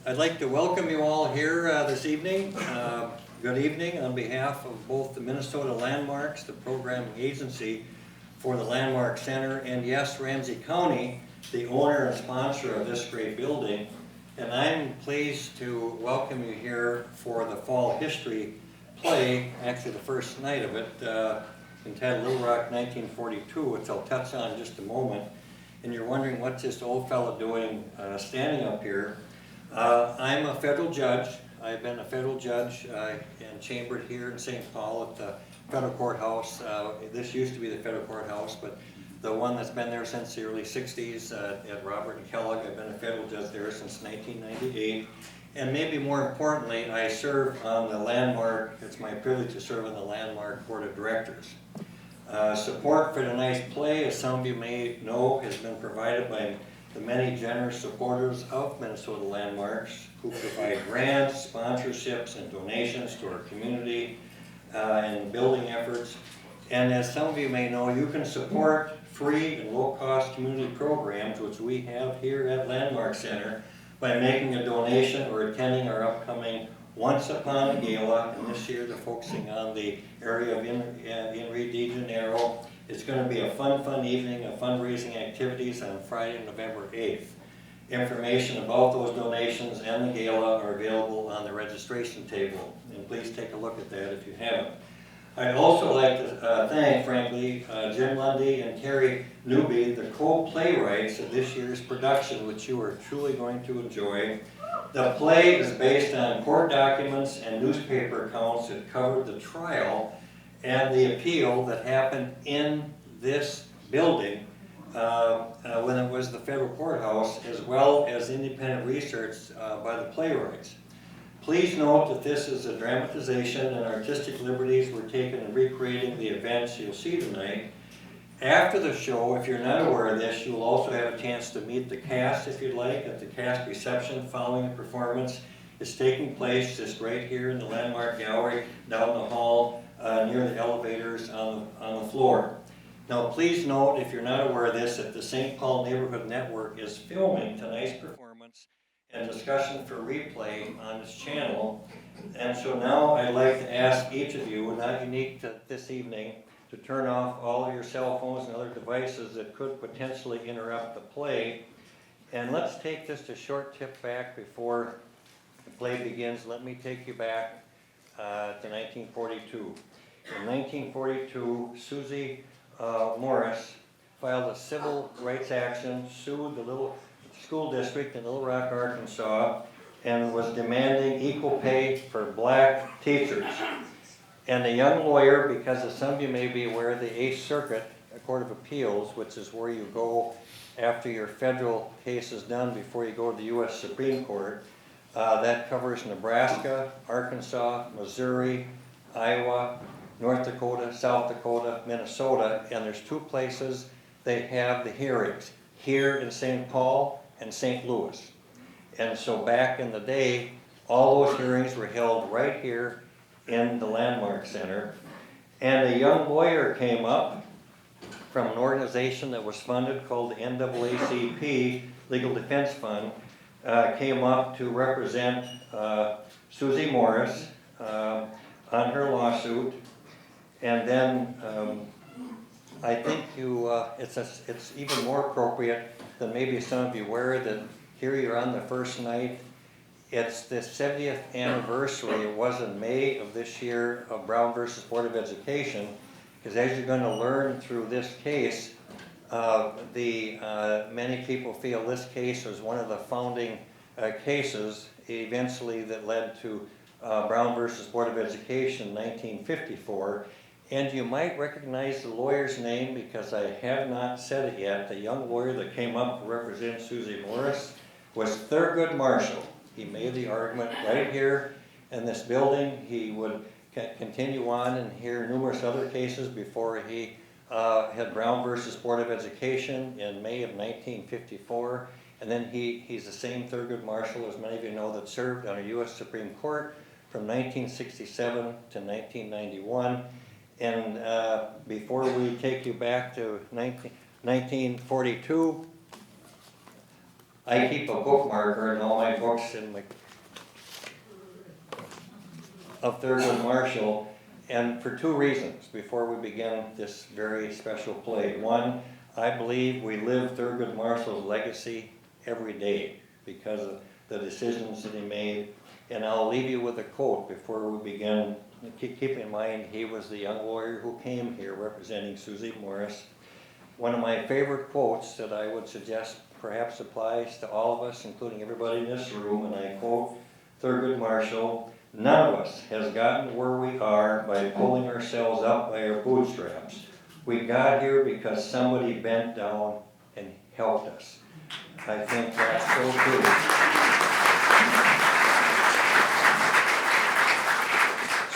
I'd like to welcome you all here this evening. Good evening on behalf of both the Minnesota Landmarks, the programming agency for the Landmark Center, and yes, Ramsey County, the owner and sponsor of this great building. And I'm pleased to welcome you here for the Fall History Play, actually the first night of it, entitled Little Rock 1942, which I'll touch on in just a moment. And you're wondering what's this old fellow doing standing up here. I'm a federal judge. I've been a federal judge and chambered here in St. Paul at the federal courthouse. This used to be the federal courthouse, but the one that's been there since the early 60s at Robert and Kellogg. I've been a federal judge there since 1998. And maybe more importantly, I serve on the Landmark, it's my privilege to serve on the Landmark Board of Directors. Support for tonight's play, as some of you may know, has been provided by the many generous supporters of Minnesota Landmarks who provide grants, sponsorships, and donations to our community and building efforts. And as some of you may know, you can support free and low-cost community programs, which we have here at Landmark Center, by making a donation or attending our upcoming Once Upon a Gala, and this year they're focusing on the area of in Rio de Janeiro. It's going to be a fun evening of fundraising activities on Friday, November 8th. Information about those donations and the gala are available on the registration table, and please take a look at that if you haven't. I'd also like to thank, frankly, Jim Lundy and Terry Newby, the co-playwrights of this year's production, which you are truly going to enjoy. The play is based on court documents and newspaper accounts that covered the trial and the appeal that happened in this building when it was the federal courthouse, as well as independent research by the playwrights. Please note that this is a dramatization and artistic liberties were taken in recreating the events you'll see tonight. After the show, if you're not aware of this, you'll also have a chance to meet the cast if you'd like at the cast reception following the performance. It's taking place just right here in the Landmark Gallery, down the hall, near the elevators on the floor. Now please note, if you're not aware of this, that the St. Paul Neighborhood Network is filming tonight's performance and discussion for replay on this channel. And so now I'd like to ask each of you, not unique to this evening, to turn off all of your cell phones and other devices that could potentially interrupt the play. And let's take just a short trip back before the play begins. Let me take you back to 1942. In 1942, Susie Morris filed a civil rights action, sued the little school district in Little Rock, Arkansas, and was demanding equal pay for black teachers. And a young lawyer, because as some of you may be aware, the 8th Circuit, a Court of Appeals, which is where you go after your federal case is done before you go to the U.S. Supreme Court, that covers Nebraska, Arkansas, Missouri, Iowa, North Dakota, South Dakota, Minnesota, and there's 2 places they have the hearings, here in St. Paul and St. Louis. And so back in the day, all those hearings were held right here in the Landmark Center. And a young lawyer came up from an organization that was funded called the NAACP Legal Defense Fund, came up to represent Susie Morris on her lawsuit. And then I think it's even more appropriate than maybe some of you aware that here you're on the first night. It's the 70th anniversary, it was in May of this year, of Brown versus Board of Education, because as you're going to learn through this case, many people feel this case was one of the founding cases eventually that led to Brown versus Board of Education in 1954. And you might recognize the lawyer's name because I have not said it yet. The young lawyer that came up to represent Susie Morris was Thurgood Marshall. He made the argument right here in this building. He would continue on and hear numerous other cases before he had Brown versus Board of Education in May of 1954. And then he's the same Thurgood Marshall, as many of you know, that served on a U.S. Supreme Court from 1967 to 1991. And before we take you back to 1942, I keep a bookmarker in all my books in of Thurgood Marshall, and for two reasons before we begin this very special play. One, I believe we live Thurgood Marshall's legacy every day because of the decisions that he made. And I'll leave you with a quote before we begin. Keep in mind, he was the young lawyer who came here representing Susie Morris. One of my favorite quotes that I would suggest perhaps applies to all of us, including everybody in this room, and I quote Thurgood Marshall, "None of us has gotten where we are by pulling ourselves up by our bootstraps. We got here because somebody bent down and helped us." I think that's so true.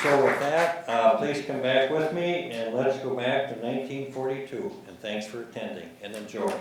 So with that, please come back with me and let's go back to 1942. And thanks for attending and enjoy.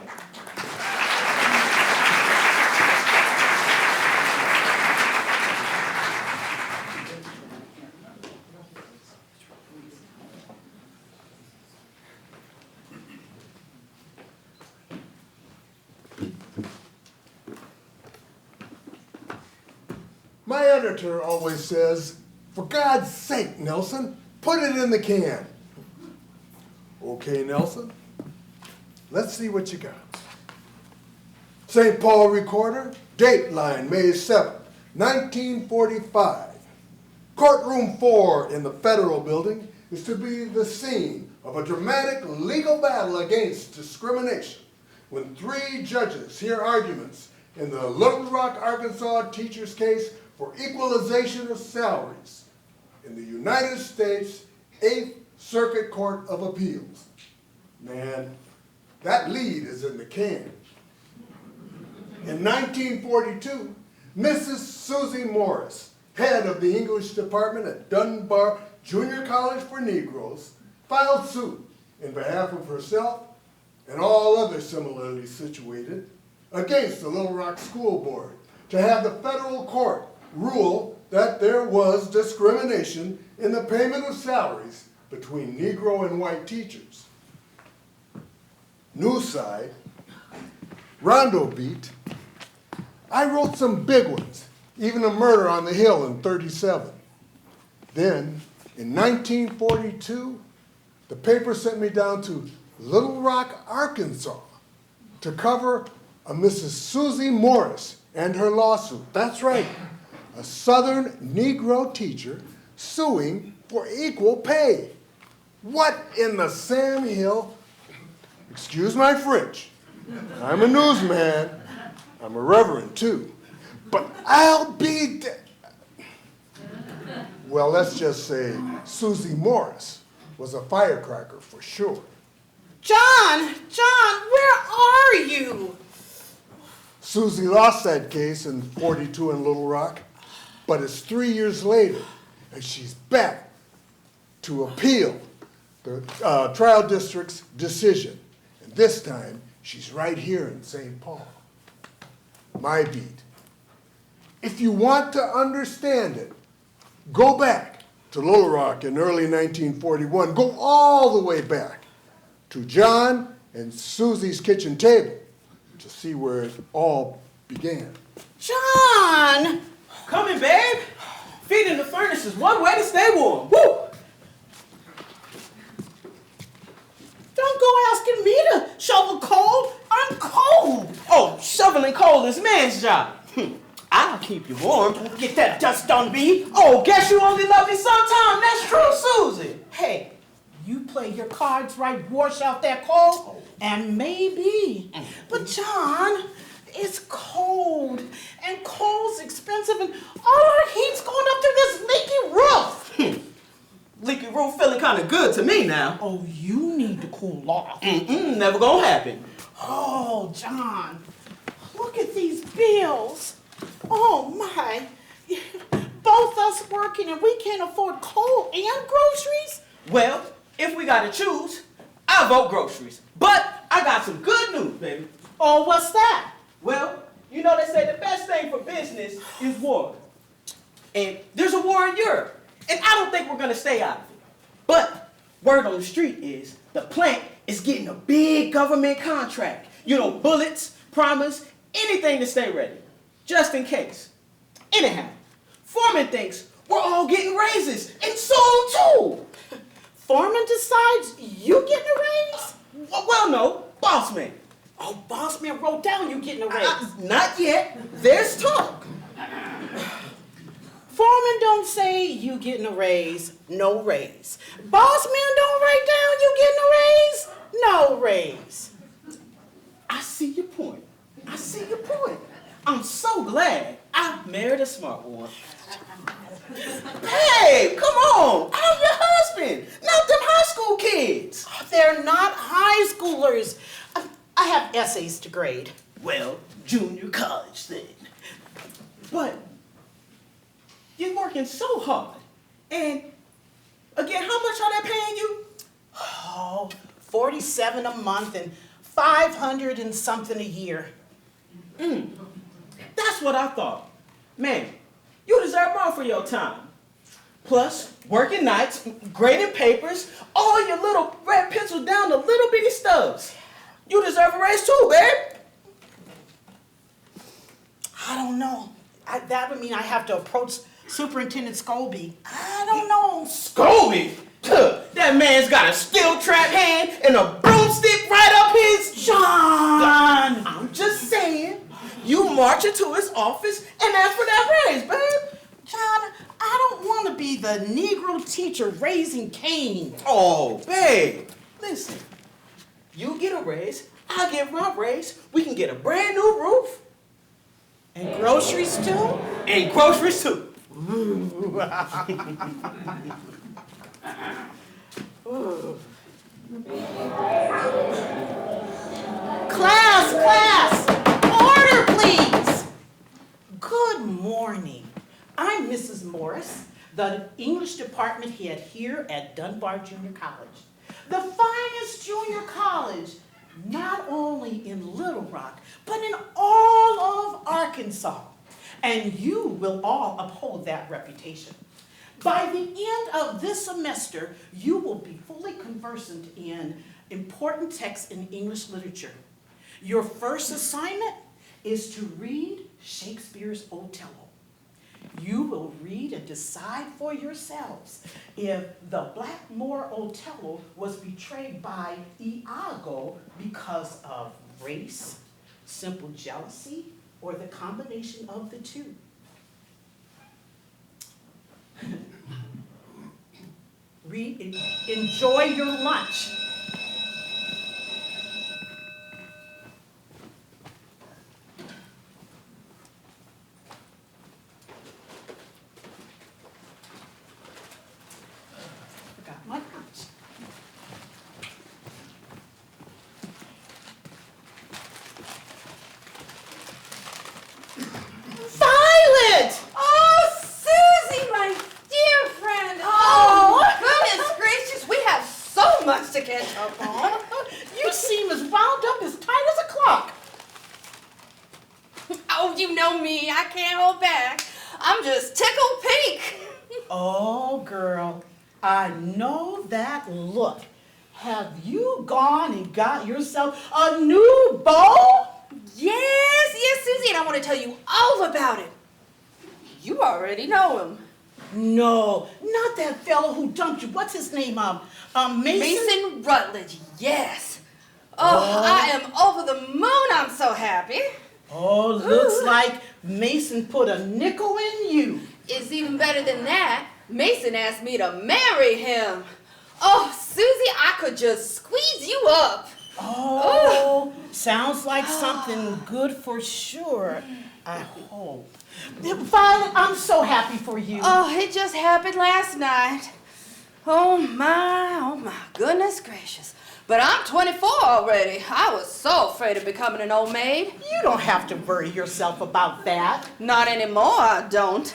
My editor always says, "For God's sake, Nelson, put it in the can." Okay, Nelson, let's see what you got. St. Paul Recorder, dateline May 7th, 1945. Courtroom 4 in the Federal Building is to be the scene of a dramatic legal battle against discrimination when 3 judges hear arguments in the Little Rock, Arkansas teachers' case for equalization of salaries in the United States 8th Circuit Court of Appeals. Man, that lead is in the can. In 1942, Mrs. Susie Morris, head of the English department at Dunbar Junior College for Negroes, filed suit in behalf of herself and all others similarly situated against the Little Rock School Board to have the federal court rule that there was discrimination in the payment of salaries between Negro and white teachers. News side, Rondo beat, I wrote some big ones, even a murder on the Hill in 37. Then, in 1942, the paper sent me down to Little Rock, Arkansas to cover a Mrs. Susie Morris and her lawsuit. That's right. A Southern Negro teacher suing for equal pay. What in the Sam Hill? Excuse my French. I'm a newsman. I'm a reverend too. But I'll be well, let's just say Susie Morris was a firecracker for sure. John, where are you? Susie lost that case in 42 in Little Rock, but it's 3 years later, and she's back to appeal the trial district's decision. And this time, she's right here in St. Paul. My beat. If you want to understand it, go back to Little Rock in early 1941. Go all the way back to John and Susie's kitchen table to see where it all began. John! Coming, babe. Feeding the furnace is one way to stay warm. Woo! Don't go asking me to shovel coal. I'm cold. Oh, shoveling coal is man's job. I'll keep you warm. Get that dust on me. Oh, guess you only love me sometime. That's true, Susie. Hey, you play your cards right, wash out that coal, and maybe. But John, it's cold, and coal's expensive, and all our heat's going up through this leaky roof. Leaky roof feeling kind of good to me now. Oh, you need to cool off. Never gonna happen. Oh, John, look at these bills. Oh, my. Both us working and we can't afford coal and groceries? Well, if we gotta choose, I vote groceries. But I got some good news, baby. Oh, what's that? Well, you know they say the best thing for business is war. And there's a war in Europe. And I don't think we're gonna stay out of it. But word on the street is the plant is getting a big government contract. You know, bullets, primers, anything to stay ready. Just in case. Anyhow, Foreman thinks we're all getting raises, and so too. Foreman decides you getting a raise? Well, no, boss man. Oh, boss man wrote down you getting a raise. Not yet. There's talk. Foreman don't say you getting a raise, no raise. Boss man don't write down you getting a raise, no raise. I see your point. I'm so glad I married a smart one. Hey, come on. I'm your husband, not them high school kids. They're not high schoolers. I have essays to grade. Well, junior college then. But you're working so hard. And again, how much are they paying you? Oh, $47 a month and $500 and something a year. That's what I thought. Man, you deserve more for your time. Plus, working nights, grading papers, all your little red pencils down to little bitty stubs. You deserve a raise too, babe. I don't know. That would mean I have to approach Superintendent Scobie. I don't know. Scobie? That man's got a steel trap hand and a broomstick right up his... John! I'm just saying, you march into his office and ask for that raise, babe. John, I don't want to be the Negro teacher raising Cain. Oh, babe, listen. You get a raise, I get my raise. We can get a brand new roof. And groceries too? And groceries too. Class! Order, please! Good morning. I'm Mrs. Morris, the English department head here at Dunbar Junior College. The finest junior college, not only in Little Rock, but in all of Arkansas. And you will all uphold that reputation. By the end of this semester, you will be fully conversant in important texts in English literature. Your first assignment is to read Shakespeare's Othello. You will read and decide for yourselves if the Blackmore Othello was betrayed by Iago because of race, simple jealousy, or the combination of the two. Enjoy your lunch. Forgot my lunch. Violet! Oh, Susie, my dear friend. Oh, goodness gracious, we have so much to catch up on. You seem as wound up as tight as a clock. Oh, you know me, I can't hold back. I'm just tickled pink. Oh, girl, I know that look. Have you gone and got yourself a new beau? Yes, Susie, and I want to tell you all about it. You already know him. No, not that fellow who dumped you. What's his name? Mason? Mason Rutledge, yes. Oh, I am over the moon, I'm so happy. Oh, looks like Mason put a nickel in you. It's even better than that. Mason asked me to marry him. Oh, Susie, I could just squeeze you up. Oh, sounds like something good for sure, I hope. Violet, I'm so happy for you. Oh, it just happened last night. Oh my goodness gracious. But I'm 24 already. I was so afraid of becoming an old maid. You don't have to worry yourself about that. Not anymore, I don't.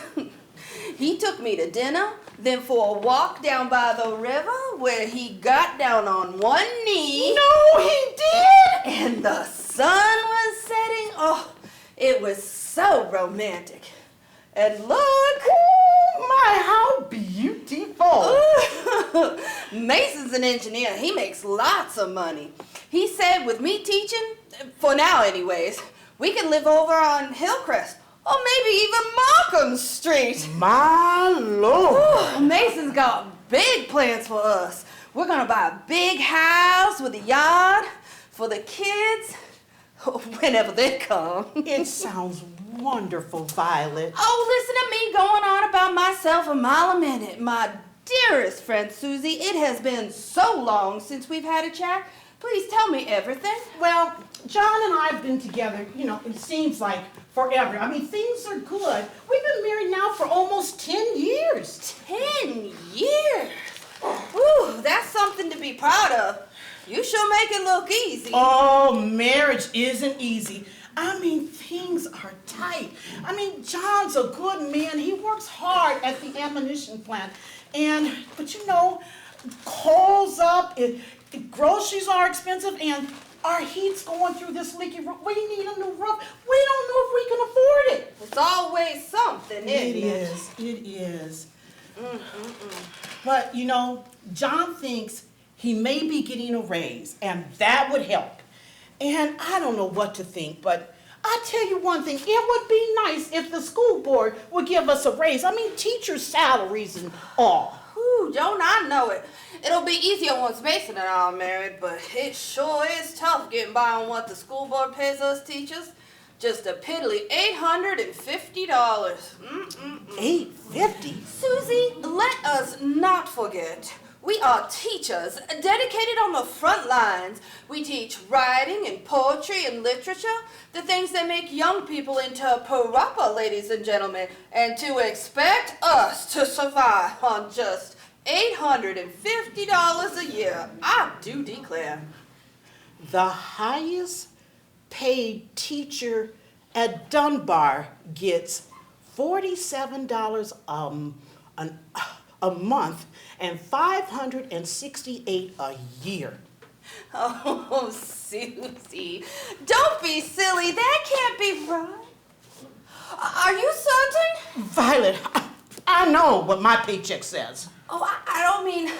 He took me to dinner, then for a walk down by the river where he got down on one knee. No, he did! And the sun was setting. Oh, it was so romantic. And look. Oh, my, how beautiful. Mason's an engineer. He makes lots of money. He said with me teaching, for now anyways, we can live over on Hillcrest. or maybe even Markham Street. My Lord. Ooh, Mason's got big plans for us. We're gonna buy a big house with a yard for the kids whenever they come. It sounds wonderful, Violet. Oh, listen to me going on about myself a mile a minute. My dearest friend Susie, it has been so long since we've had a chat. Please tell me everything. Well, John and I have been together, it seems like forever. I mean, things are good. We've been married now for almost 10 years. 10 years? Ooh, that's something to be proud of. You sure make it look easy. Oh, marriage isn't easy. I mean, things are tight. I mean, John's a good man. He works hard at the ammunition plant. But coal's up, groceries are expensive, and our heat's going through this leaky roof. We need a new roof. We don't know if we can afford it. It's always something, isn't it? It is. But, John thinks he may be getting a raise, and that would help. And I don't know what to think, but I tell you one thing, it would be nice if the school board would give us a raise. I mean, teachers' salaries and all. Ooh, don't I know it. It'll be easier once Mason and I are married, but it sure is tough getting by on what the school board pays us teachers. Just a piddly $850. $850? Susie, let us not forget, we are teachers dedicated on the front lines. We teach writing and poetry and literature, the things that make young people into proper ladies and gentlemen, and to expect us to survive on just $850 a year, I do declare. The highest paid teacher at Dunbar gets $47 a month and $568 a year. Oh, Susie, don't be silly. That can't be right. Are you certain? Violet, I know what my paycheck says. Oh, I don't mean...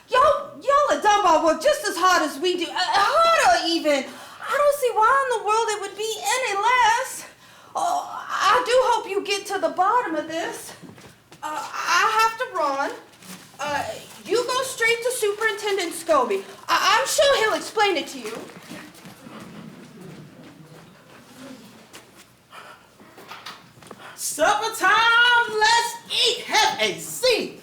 Y'all at Dunbar work just as hard as we do. Harder, even. I don't see why in the world it would be any less. Oh, I do hope you get to the bottom of this. I have to run. You go straight to Superintendent Scobie. I'm sure he'll explain it to you. Supper time, let's eat. Have a seat.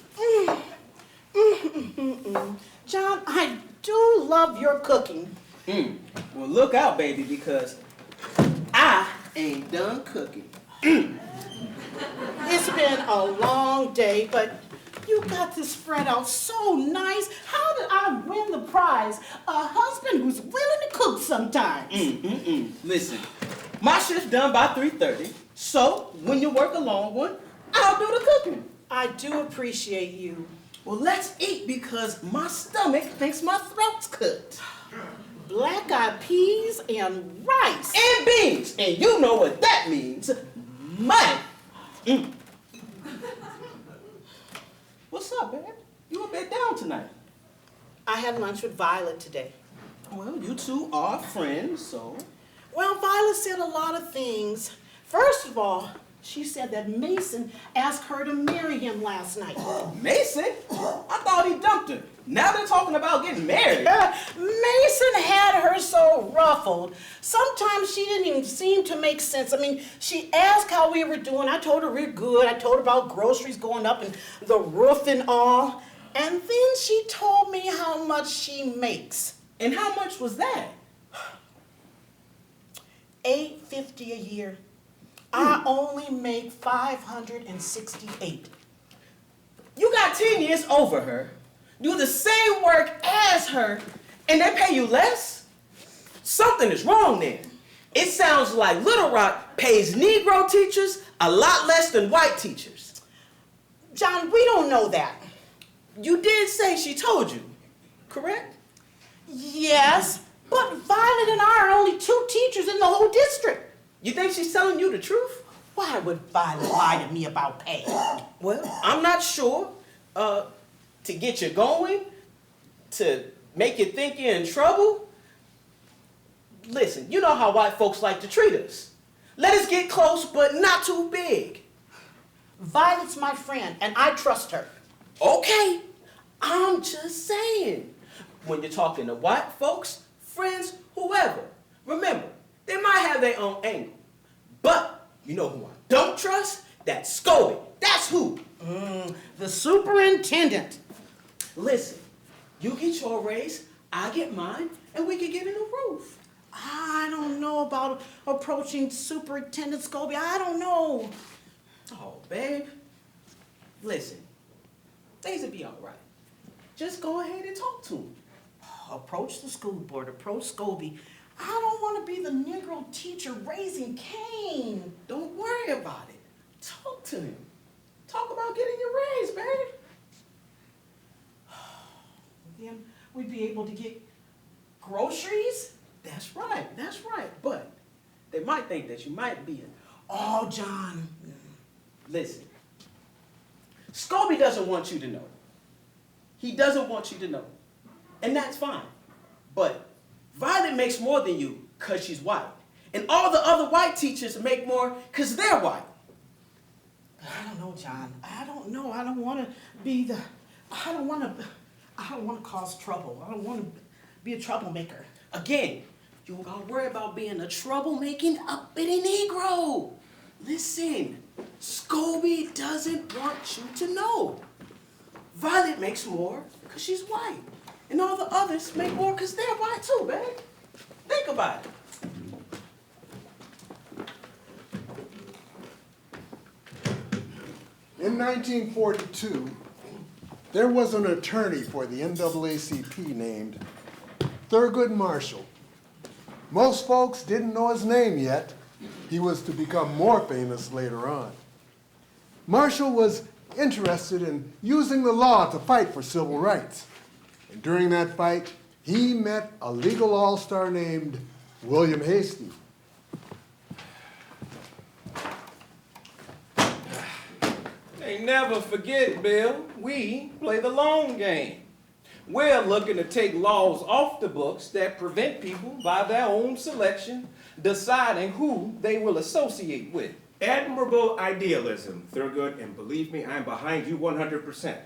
John, I do love your cooking. Well, look out, baby, because I ain't done cooking. It's been a long day, but you got this spread out so nice. How did I win the prize? A husband who's willing to cook sometimes. Listen, my shift's done by 3:30, so when you work a long one, I'll do the cooking. I do appreciate you. Well, let's eat because my stomach thinks my throat's cooked. Black-eyed peas and rice. And beans, and you know what that means. Money. What's up, babe? You a bit down tonight. I had lunch with Violet today. Well, you two are friends, so... Well, Violet said a lot of things. First of all, she said that Mason asked her to marry him last night. Mason? I thought he dumped her. Now they're talking about getting married. Mason had her so ruffled. Sometimes she didn't even seem to make sense. I mean, she asked how we were doing. I told her we're good. I told her about groceries going up and the roof and all. And then she told me how much she makes. And how much was that? $850 a year. I only make $568. You got 10 years over her, do the same work as her, and they pay you less? Something is wrong there. It sounds like Little Rock pays Negro teachers a lot less than white teachers. John, we don't know that. You did say she told you, correct? Yes, but Violet and I are only 2 teachers in the whole district. You think she's telling you the truth? Why would Violet lie to me about pay? Well, I'm not sure. To get you going? To make you think you're in trouble? Listen, you know how white folks like to treat us. Let us get close, but not too big. Violet's my friend, and I trust her. Okay, I'm just saying. When you're talking to white folks, friends, whoever, remember, they might have their own angle. But you know who I don't trust? That's Scobie. That's who. The superintendent. Listen, you get your raise, I get mine, and we can get a new roof. I don't know about approaching Superintendent Scobie. I don't know. Oh, babe. Listen, things will be all right. Just go ahead and talk to him. Approach the school board, approach Scobie. I don't want to be the Negro teacher raising Cain. Don't worry about it. Talk to him. Talk about getting your raise, babe. Then we'd be able to get groceries. That's right, that's right. But they might think that you might be an... Oh, John. Listen, Scobie doesn't want you to know. He doesn't want you to know. And that's fine. But Violet makes more than you because she's white. And all the other white teachers make more because they're white. I don't know, John. I don't know. I don't want to be the... I don't want to cause trouble. I don't want to be a troublemaker. Again, you don't gotta worry about being a troublemaking uppity Negro. Listen, Scobie doesn't want you to know. Violet makes more because she's white. And all the others make more because they're white too, babe. Think about it. In 1942, there was an attorney for the NAACP named Thurgood Marshall. Most folks didn't know his name yet. He was to become more famous later on. Marshall was interested in using the law to fight for civil rights. And during that fight, he met a legal all-star named William Hastie. Hey, never forget, Bill, we play the long game. We're looking to take laws off the books that prevent people by their own selection deciding who they will associate with. Admirable idealism, Thurgood, and believe me, I'm behind you 100%,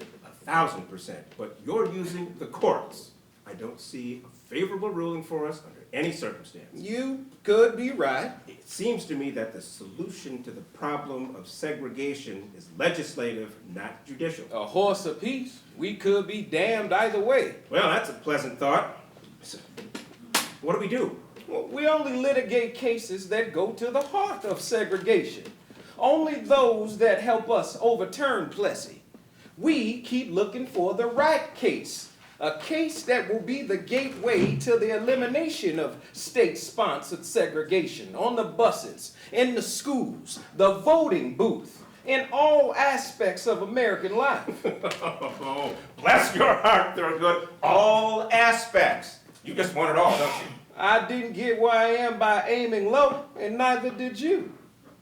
1,000%, but you're using the courts. I don't see a favorable ruling for us under any circumstance. You could be right. It seems to me that the solution to the problem of segregation is legislative, not judicial. A horse apiece. We could be damned either way. Well, that's a pleasant thought. So, what do? Well, we only litigate cases that go to the heart of segregation. Only those that help us overturn Plessy. We keep looking for the right case. A case that will be the gateway to the elimination of state-sponsored segregation on the buses, in the schools, the voting booth, in all aspects of American life. Oh, bless your heart, Thurgood. All aspects. You just want it all, don't you? I didn't get where I am by aiming low, and neither did you.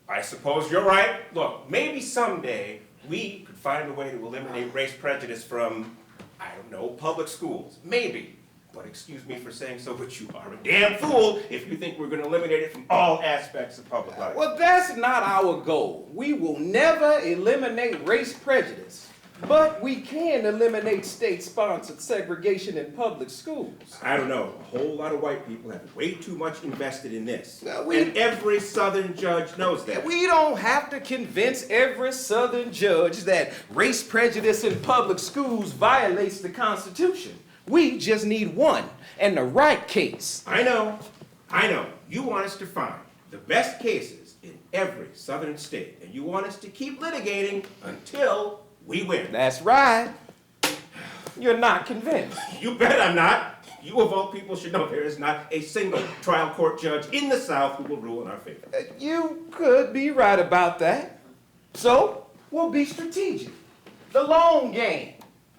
I suppose you're right. Look, maybe someday we could find a way to eliminate race prejudice from, I don't know, public schools. Maybe. But excuse me for saying so, but you are a damn fool if you think we're going to eliminate it from all aspects of public life. Well, that's not our goal. We will never eliminate race prejudice. But we can eliminate state-sponsored segregation in public schools. I don't know. A whole lot of white people have way too much invested in this. Now, and every Southern judge knows that. We don't have to convince every Southern judge that race prejudice in public schools violates the Constitution. We just need one, and the right case. I know. You want us to find the best cases in every Southern state, and you want us to keep litigating until we win. That's right. You're not convinced. You bet I'm not. You of all people should know there is not a single trial court judge in the South who will rule in our favor. You could be right about that. So, we'll be strategic. The long game.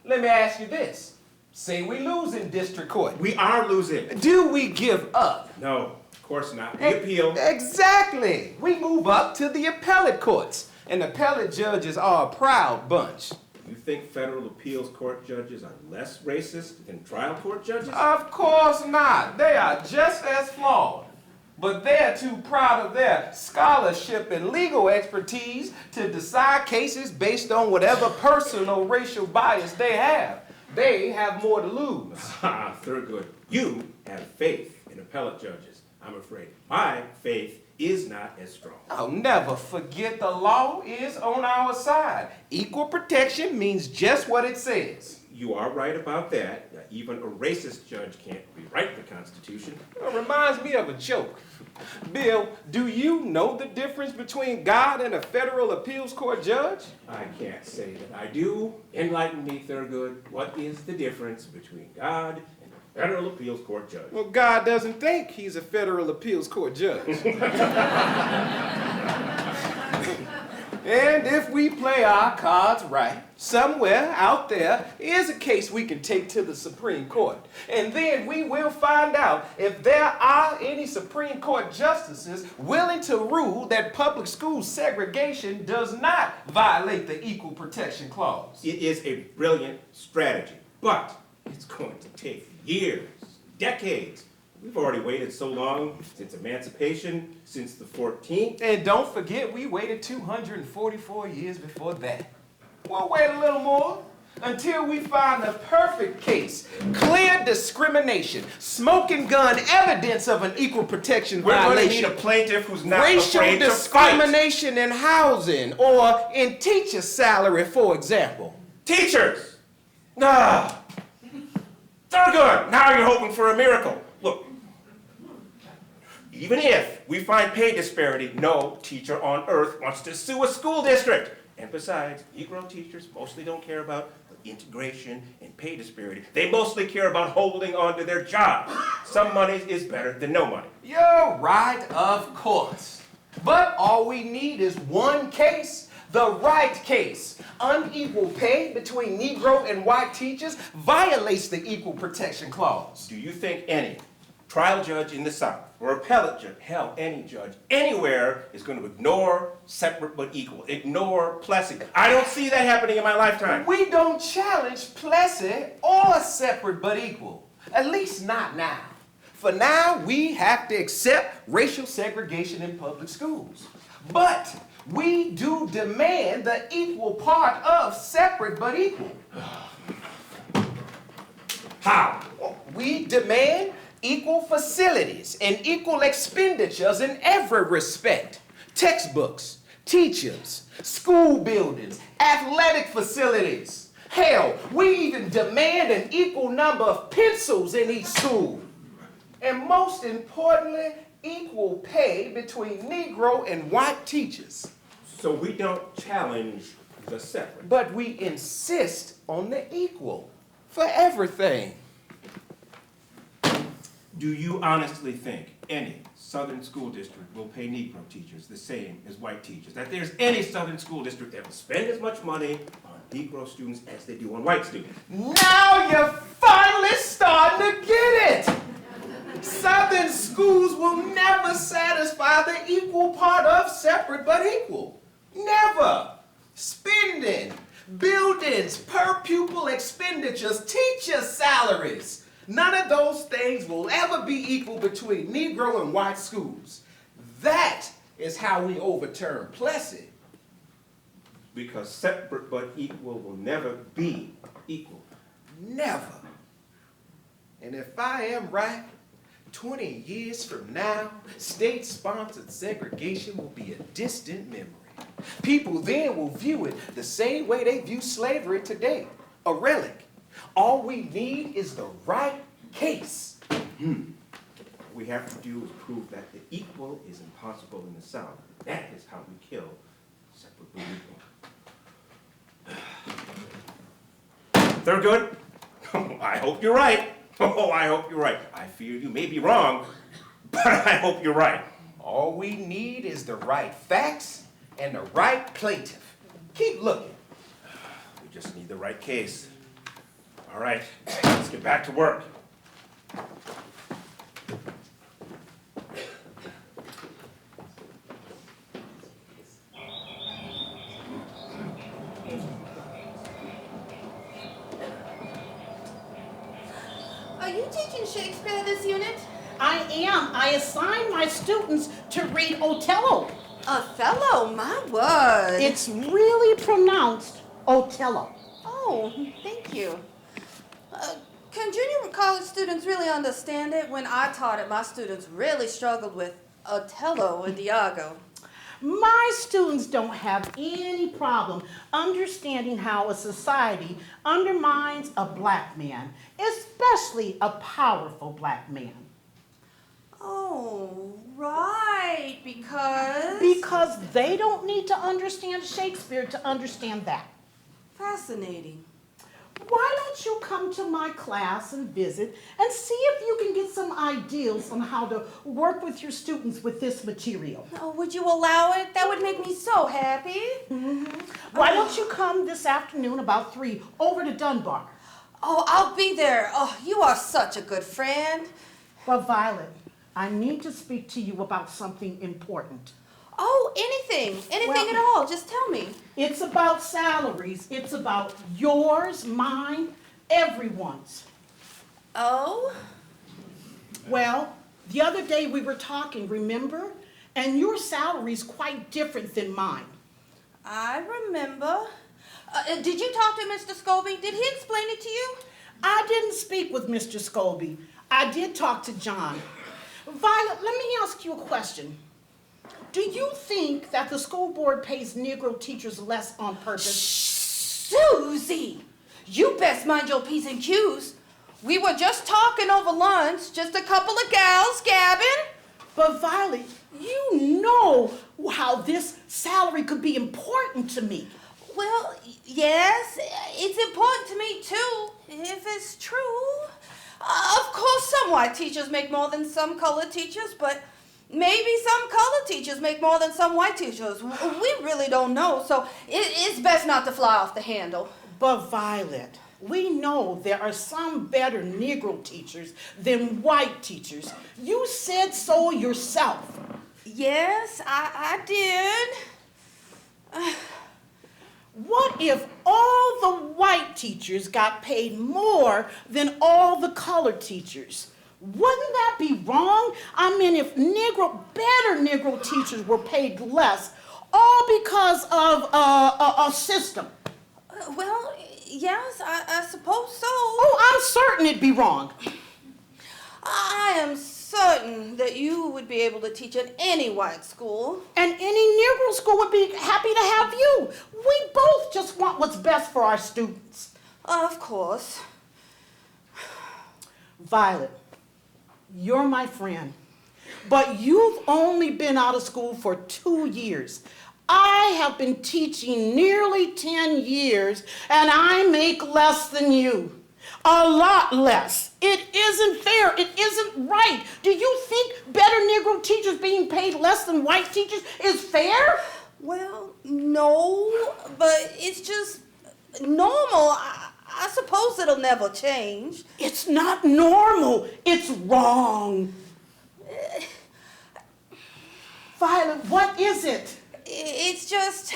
Let me ask you this. Say we lose in district court. We are losing. Do we give up? No, of course not. We appeal. Exactly. We move up to the appellate courts. And appellate judges are a proud bunch. You think federal appeals court judges are less racist than trial court judges? Of course not. They are just as flawed. But they're too proud of their scholarship and legal expertise to decide cases based on whatever personal racial bias they have. They have more to lose. Ah, Thurgood, you have faith in appellate judges. I'm afraid my faith is not as strong. I'll never forget the law is on our side. Equal protection means just what it says. You are right about that. Even a racist judge can't rewrite the Constitution. It reminds me of a joke. Bill, do you know the difference between God and a federal appeals court judge? I can't say that I do. Enlighten me, Thurgood. What is the difference between God and a federal appeals court judge? Well, God doesn't think he's a federal appeals court judge. And if we play our cards right, somewhere out there is a case we can take to the Supreme Court. And then we will find out if there are any Supreme Court justices willing to rule that public school segregation does not violate the Equal Protection Clause. It is a brilliant strategy, but it's going to take years, decades. We've already waited so long since emancipation, since the 14th. And don't forget, we waited 244 years before that. We'll wait a little more until we find the perfect case. Clear discrimination, smoking gun evidence of an equal protection We're going to violation. need a plaintiff who's not Racial afraid to fight. discrimination in housing or in teacher salary, for example. Teachers! Ah! Thurgood! Now you're hoping for a miracle. Look, even if we find pay disparity, no teacher on earth wants to sue a school district. And besides, Negro teachers mostly don't care about the integration and pay disparity. They mostly care about holding on to their job. Some money is better than no money. You're right, of course. But all we need is one case, the right case. Unequal pay between Negro and white teachers violates the Equal Protection Clause. Do you think any trial judge in the South or appellate judge, hell, any judge anywhere is going to ignore separate but equal, ignore Plessy? I don't see that happening in my lifetime. We don't challenge Plessy or separate but equal, at least not now. For now, we have to accept racial segregation in public schools. But we do demand the equal part of separate but equal. How? We demand equal facilities and equal expenditures in every respect. Textbooks, teachers, school buildings, athletic facilities. Hell, we even demand an equal number of pencils in each school. And most importantly, equal pay between Negro and white teachers. So we don't challenge the separate. But we insist on the equal for everything. Do you honestly think any Southern school district will pay Negro teachers the same as white teachers? That there's any Southern school district that will spend as much money on Negro students as they do on white students? Now you're finally starting to get it! Southern schools will never satisfy the equal part of separate but equal. Never. Spending, buildings, per pupil expenditures, teacher salaries. None of those things will ever be equal between Negro and white schools. That is how we overturn Plessy. Because separate but equal will never be equal. Never. And if I am right, 20 years from now, state-sponsored segregation will be a distant memory. People then will view it the same way they view slavery today, a relic. All we need is the right case. What we have to do is prove that the equal is impossible in the South. That is how we kill separate but equal. Thurgood? I hope you're right. Oh, I hope you're right. I fear you may be wrong, but I hope you're right. All we need is the right facts and the right plaintiff. Keep looking. We just need the right case. All right, let's get back to work. Are you teaching Shakespeare this unit? I am. I assign my students to read Othello. Othello, my word. It's really pronounced Othello. Oh, thank you. Can junior college students really understand it? When I taught it, my students really struggled with Othello and Iago. My students don't have any problem understanding how a society undermines a black man, especially a powerful black man. Oh, right, because... Because they don't need to understand Shakespeare to understand that. Fascinating. Why don't you come to my class and visit and see if you can get some ideas on how to work with your students with this material? Oh, would you allow it? That would make me so happy. Why don't you come this afternoon about 3 over to Dunbar? Oh, I'll be there. Oh, you are such a good friend. Well, Violet, I need to speak to you about something important. Oh, anything at all. Just tell me. It's about salaries. It's about yours, mine, everyone's. Oh? Well, the other day we were talking, remember? And your salary's quite different than mine. I remember. Did you talk to Mr. Scobie? Did he explain it to you? I didn't speak with Mr. Scobie. I did talk to John. Violet, let me ask you a question. Do you think that the school board pays Negro teachers less on purpose? Susie! You best mind your P's and Q's. We were just talking over lunch, just a couple of gals gabbing. But Violet, you know how this salary could be important to me. Well, yes, it's important to me too, if it's true. Of course, some white teachers make more than some colored teachers, but maybe some colored teachers make more than some white teachers. We really don't know, so it's best not to fly off the handle. But Violet, we know there are some better Negro teachers than white teachers. You said so yourself. Yes, I did. What if all the white teachers got paid more than all the colored teachers? Wouldn't that be wrong? I mean, if better Negro teachers were paid less, all because of a system. Well, yes, I suppose so. Oh, I'm certain it'd be wrong. I am certain that you would be able to teach at any white school. And any Negro school would be happy to have you. We both just want what's best for our students. Of course. Violet, you're my friend, but you've only been out of school for 2 years. I have been teaching nearly 10 years, and I make less than you. A lot less. It isn't fair. It isn't right. Do you think better Negro teachers being paid less than white teachers is fair? Well, no, but it's just normal. I suppose it'll never change. It's not normal. It's wrong. Violet, what is it? It's just,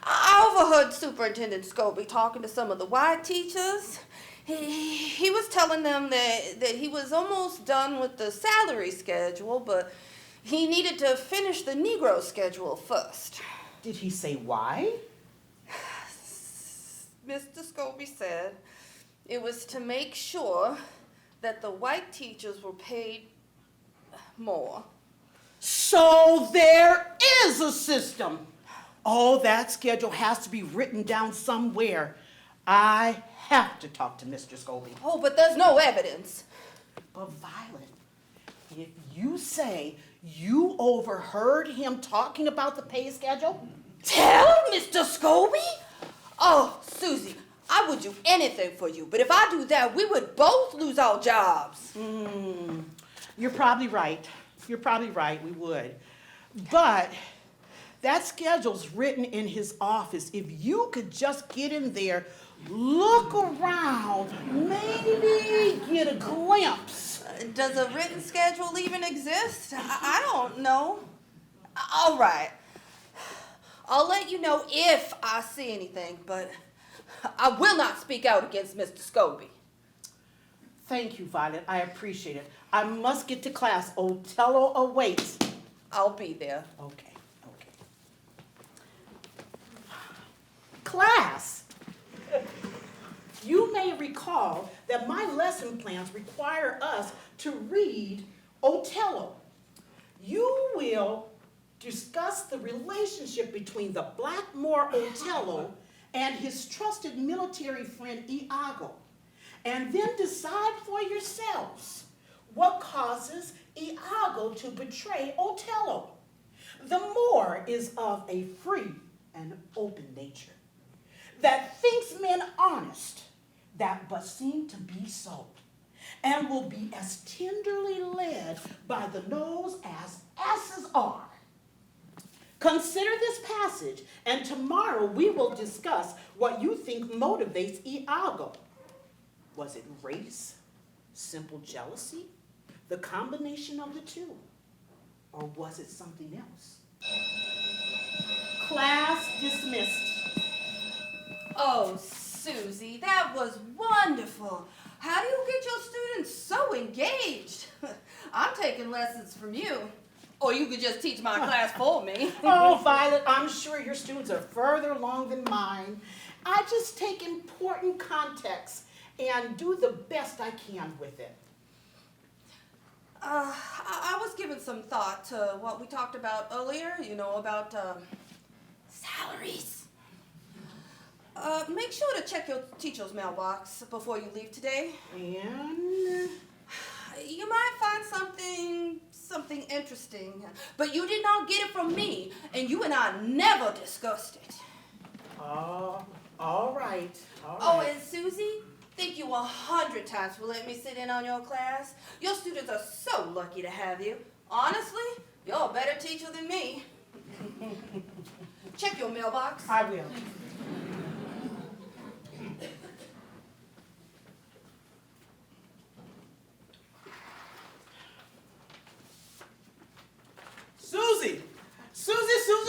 I overheard Superintendent Scobie talking to some of the white teachers. He was telling them that he was almost done with the salary schedule, but he needed to finish the Negro schedule first. Did he say why? Mr. Scobie said it was to make sure that the white teachers were paid more. So there is a system. Oh, that schedule has to be written down somewhere. I have to talk to Mr. Scobie. Oh, but there's no evidence. But Violet, if you say you overheard him talking about the pay schedule, Tell Mr. Scobie? Oh, Susie, I would do anything for you, but if I do that, we would both lose our jobs. You're probably right. You're probably right, we would. But that schedule's written in his office. If you could just get in there, look around, maybe get a glimpse. Does a written schedule even exist? I don't know. All right. I'll let you know if I see anything, but I will not speak out against Mr. Scobie. Thank you, Violet. I appreciate it. I must get to class. Otello awaits. I'll be there. Okay. Class, you may recall that my lesson plans require us to read Otello. You will discuss the relationship between the Blackmore Otello and his trusted military friend Iago, and then decide for yourselves what causes Iago to betray Otello. The Moor is of a free and open nature, that thinks men honest, that but seem to be so, and will be as tenderly led by the nose as asses are. Consider this passage, and tomorrow we will discuss what you think motivates Iago. Was it race, simple jealousy, the combination of the two, or was it something else? Class dismissed. Oh, Susie, that was wonderful. How do you get your students so engaged? I'm taking lessons from you. Or you could just teach my class for me. Oh, Violet, I'm sure your students are further along than mine. I just take important context and do the best I can with it. I was giving some thought to what we talked about earlier, about salaries. Make sure to check your teacher's mailbox before you leave today. And You might find something interesting, but you did not get it from me, and you and I never discussed it. all right. Oh, and Susie, thank you 100 times for letting me sit in on your class. Your students are so lucky to have you. Honestly, you're a better teacher than me. Check your mailbox. I will.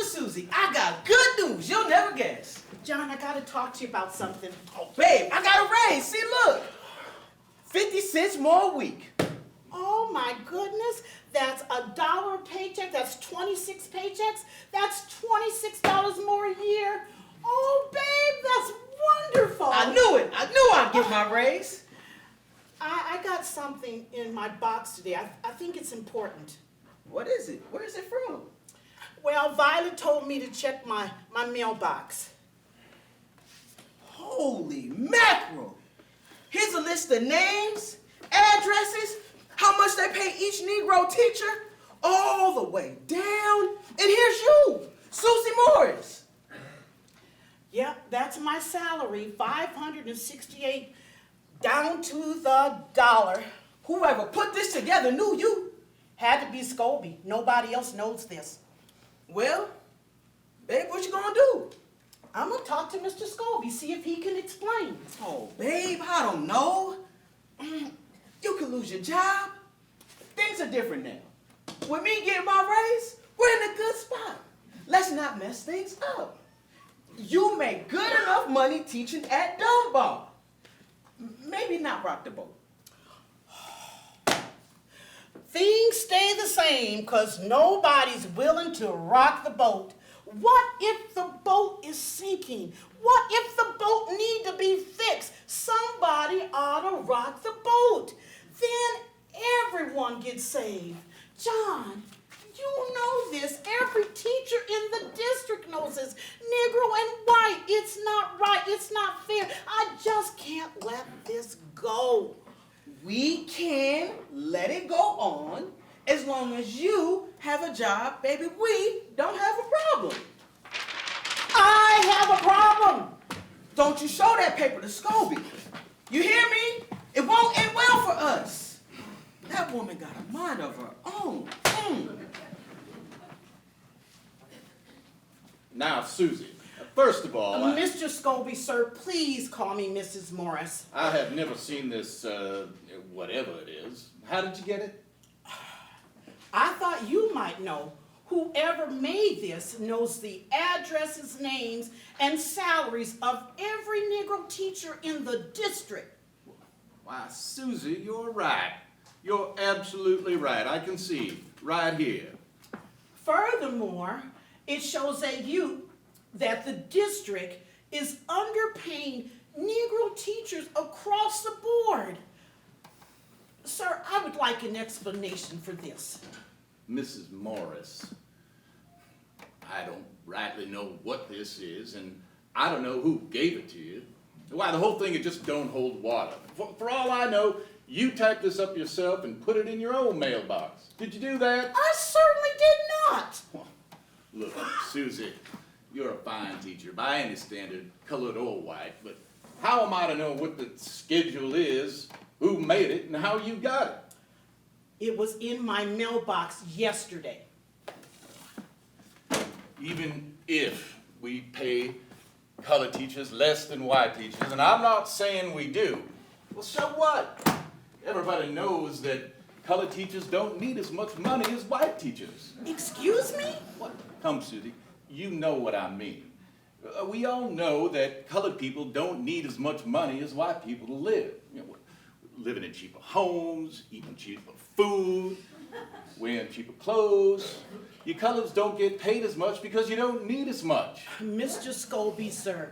Susie, I got good news. You'll never guess. John, I gotta talk to you about something. Oh, babe, I got a raise. See, look. 50 cents more a week. Oh my goodness, that's $1 a paycheck, that's 26 paychecks, that's $26 more a year. Oh babe, that's wonderful. I knew it. I knew I'd get my raise. I got something in my box today. I think it's important. What is it? Where is it from? Well, Violet told me to check my mailbox. Holy mackerel. Here's a list of names, addresses, how much they pay each Negro teacher, all the way down. And here's you, Susie Morris. Yep, that's my salary, $568 down to the dollar. Whoever put this together knew you. Had to be Scobie. Nobody else knows this. Well, babe, what you gonna do? I'm gonna talk to Mr. Scobie, see if he can explain. Oh, babe, I don't know. You could lose your job. Things are different now. With me getting my raise, we're in a good spot. Let's not mess things up. You make good enough money teaching at Dunbar. Maybe not rock the boat. Things stay the same because nobody's willing to rock the boat. What if the boat is sinking? What if the boat need to be fixed? Somebody ought to rock the boat. Then everyone gets saved. John, you know this. Every teacher in the district knows this. Negro and white. It's not right. It's not fair. I just can't let this go. We can let it go on as long as you have a job, baby. We don't have a problem. I have a problem. Don't you show that paper to Scobie. You hear me? It won't end well for us. That woman got a mind of her own. Now, Susie, first of all, Mr. Scobie, sir, please call me Mrs. Morris. I have never seen this, whatever it is. How did you get it? I thought you might know. Whoever made this knows the addresses, names, and salaries of every Negro teacher in the district. Why, Susie, you're right. You're absolutely right. I can see right here. Furthermore, it shows that the district is underpaying Negro teachers across the board. Sir, I would like an explanation for this. Mrs. Morris, I don't rightly know what this is, and I don't know who gave it to you. Why, the whole thing, it just don't hold water. For all I know, you typed this up yourself and put it in your own mailbox. Did you do that? I certainly did not. Look, Susie, you're a fine teacher by any standard, colored or white, but how am I to know what the schedule is, who made it, and how you got it? It was in my mailbox yesterday. Even if we pay colored teachers less than white teachers, and I'm not saying we do, well, so what? Everybody knows that colored teachers don't need as much money as white teachers. Excuse me? What? Come, Susie, you know what I mean. We all know that colored people don't need as much money as white people to live. You know, living in cheaper homes, eating cheaper food, wearing cheaper clothes. You coloreds don't get paid as much because you don't need as much. Mr. Scobie, sir,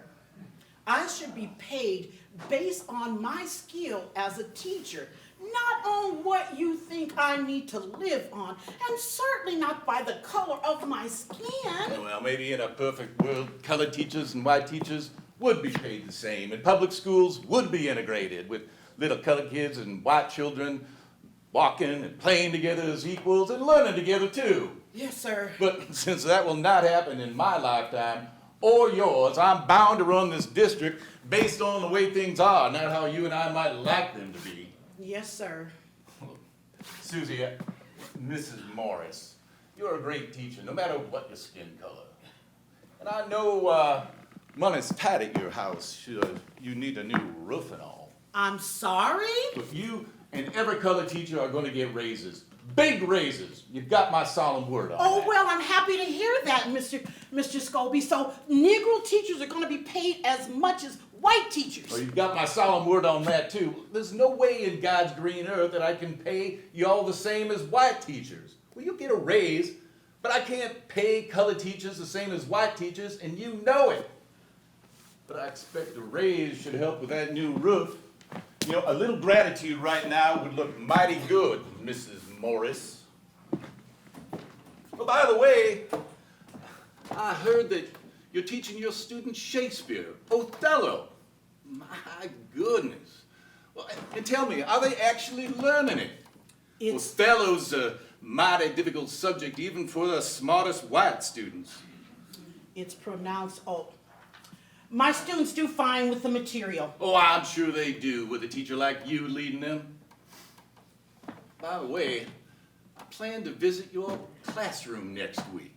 I should be paid based on my skill as a teacher, not on what you think I need to live on, and certainly not by the color of my skin. Well, maybe in a perfect world, colored teachers and white teachers would be paid the same, and public schools would be integrated with little colored kids and white children walking and playing together as equals and learning together too. Yes, sir. But since that will not happen in my lifetime or yours, I'm bound to run this district based on the way things are, not how you and I might like them to be. Yes, sir. Susie, Mrs. Morris, you're a great teacher, no matter what your skin color. And I know money's tight at your house. You need a new roof and all. I'm sorry? But you and every colored teacher are going to get raises. Big raises. You've got my solemn word on Oh, that. well, I'm happy to hear that, Mr. Scobie. So Negro teachers are going to be paid as much as white teachers. Well, you've got my solemn word on that, too. There's no way in God's green earth that I can pay you all the same as white teachers. Well, you'll get a raise, but I can't pay colored teachers the same as white teachers, and you know it. But I expect a raise should help with that new roof. You know, a little gratitude right now would look mighty good, Mrs. Morris. Well, by the way, I heard that you're teaching your students Shakespeare, Othello. My goodness. Well, and tell me, are they actually learning it? Othello's a mighty difficult subject even for the smartest white students. It's pronounced O. My students do fine with the material. Oh, I'm sure they do, with a teacher like you leading them. By the way, I plan to visit your classroom next week.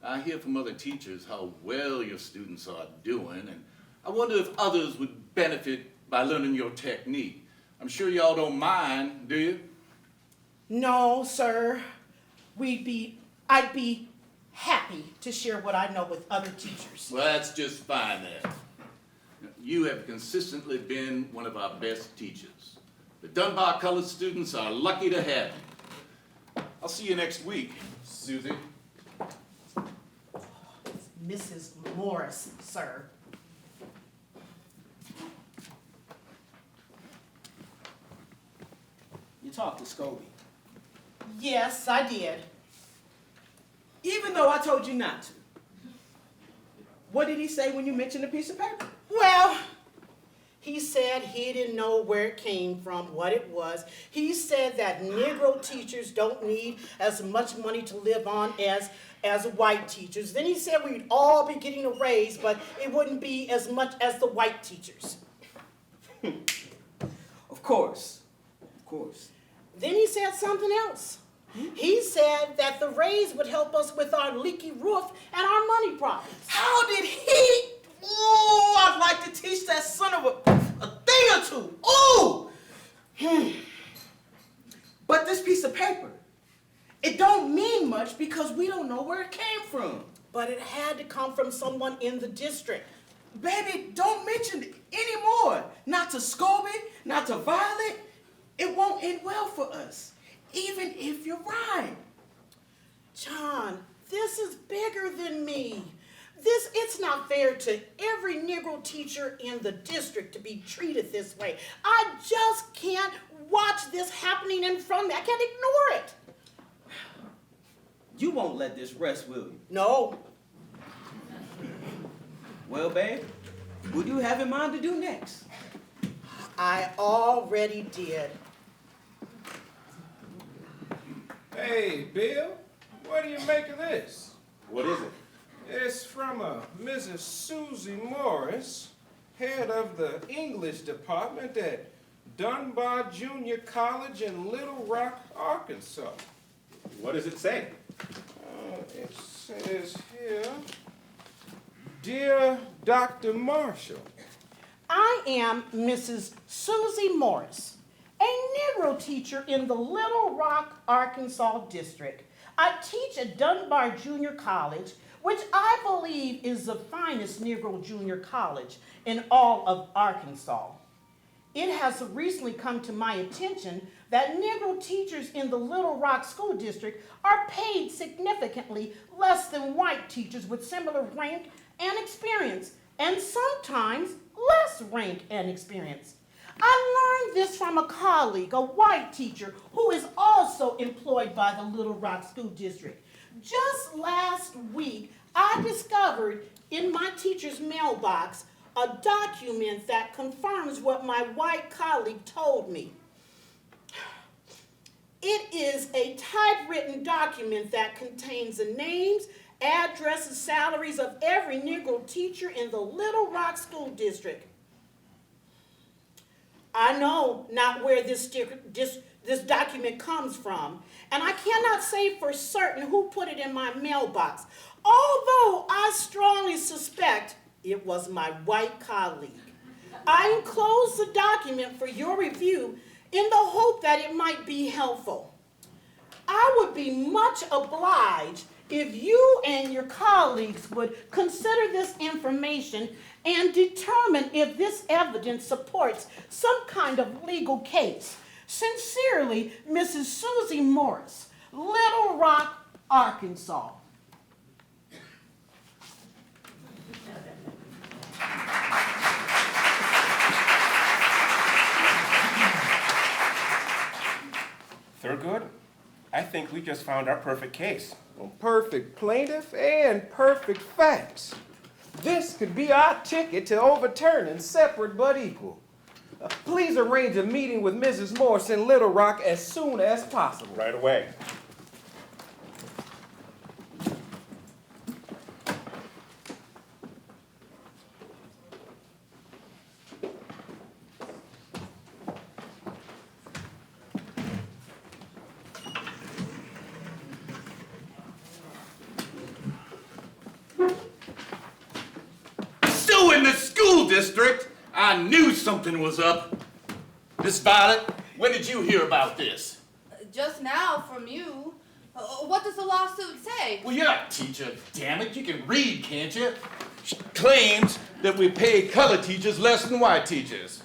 I hear from other teachers how well your students are doing, and I wonder if others would benefit by learning your technique. I'm sure y'all don't mind, do you? No, sir. I'd be happy to share what I know with other teachers. Well, that's just fine then. You have consistently been one of our best teachers. The Dunbar colored students are lucky to have you. I'll see you next week, Susie. Mrs. Morris, sir. You talked to Scobie. Yes, I did. Even though I told you not to. What did he say when you mentioned the piece of paper? Well, he said he didn't know where it came from, what it was. He said that Negro teachers don't need as much money to live on as white teachers. Then he said we'd all be getting a raise, but it wouldn't be as much as the white teachers. Of course. Of course. Then he said something else. He said that the raise would help us with our leaky roof and our money problems. How did he? Ooh, I'd like to teach that son of a thing or two. Ooh! But this piece of paper, it don't mean much because we don't know where it came from. But it had to come from someone in the district. Baby, don't mention it anymore. Not to Scobie, not to violate, it won't end well for us, even if you're right. John, this is bigger than me. It's not fair to every Negro teacher in the district to be treated this way. I just can't watch this happening in front of me. I can't ignore it. You won't let this rest, will you? No. Well, babe, what do you have in mind to do next? I already did. Hey, Bill, what do you make of this? What is it? It's from a Mrs. Susie Morris, head of the English department at Dunbar Junior College in Little Rock, Arkansas. What does it say? It says here, Dear Dr. Marshall, I am Mrs. Susie Morris, a Negro teacher in the Little Rock, Arkansas district. I teach at Dunbar Junior College, which I believe is the finest Negro junior college in all of Arkansas. It has recently come to my attention that Negro teachers in the Little Rock School District are paid significantly less than white teachers with similar rank and experience, and sometimes less rank and experience. I learned this from a colleague, a white teacher, who is also employed by the Little Rock School District. Just last week, I discovered in my teacher's mailbox a document that confirms what my white colleague told me. It is a typewritten document that contains the names, addresses, salaries of every Negro teacher in the Little Rock School District. I know not where this document comes from, and I cannot say for certain who put it in my mailbox, although I strongly suspect it was my white colleague. I enclosed the document for your review in the hope that it might be helpful. I would be much obliged if you and your colleagues would consider this information and determine if this evidence supports some kind of legal case. Sincerely, Mrs. Susie Morris, Little Rock, Arkansas. Thurgood, I think we just found our perfect case. Well, perfect plaintiff and perfect facts. This could be our ticket to overturning separate but equal. Please arrange a meeting with Mrs. Morris in Little Rock as soon as possible. Right away. So in the school district, I knew something was up. Miss Violet, when did you hear about this? Just now from you. What does the lawsuit say? Well, you're a teacher, damn it. You can read, can't you? She claims that we pay color teachers less than white teachers.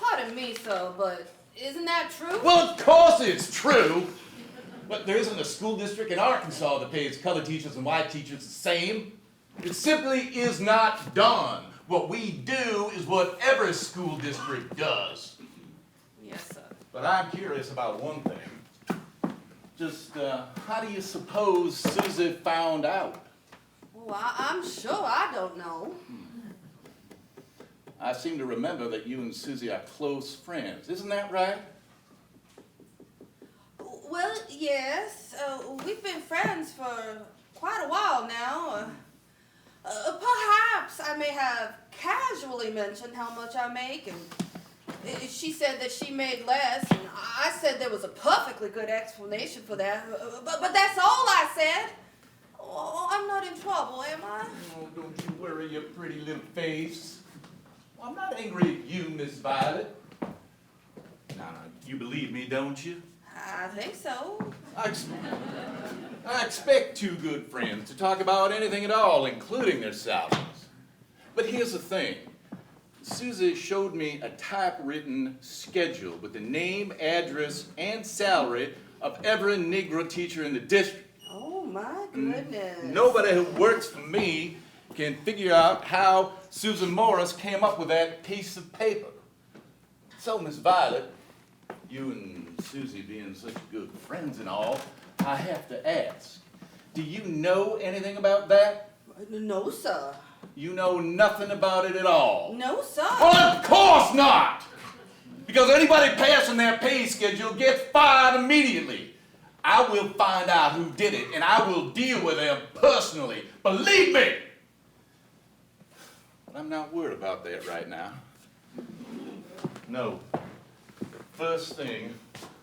Pardon me, sir, but isn't that true? Well, of course it's true. But there isn't a school district in Arkansas that pays color teachers and white teachers the same. It simply is not done. What we do is what every school district does. Yes, sir. But I'm curious about one thing. Just how do you suppose Susie found out? Well, I'm sure I don't know. I seem to remember that you and Susie are close friends. Isn't that right? Well, yes. We've been friends for quite a while now. Perhaps I may have casually mentioned how much I make, and she said that she made less, and I said there was a perfectly good explanation for that. But that's all I said. Oh, I'm not in trouble, am I? Oh, don't you worry your pretty little face. Well, I'm not angry at you, Miss Violet. Now, you believe me, don't you? I think so. I expect two good friends to talk about anything at all, including their salaries. But here's the thing. Susie showed me a typewritten schedule with the name, address, and salary of every Negro teacher in the district. Oh, my goodness. Nobody who works for me can figure out how Susie Morris came up with that piece of paper. So, Miss Violet, you and Susie being such good friends and all, I have to ask, do you know anything about that? No, sir. You know nothing about it at all? No, sir. Well, of course not! Because anybody passing their pay schedule gets fired immediately. I will find out who did it, and I will deal with them personally. Believe me! But I'm not worried about that right now. No. First thing,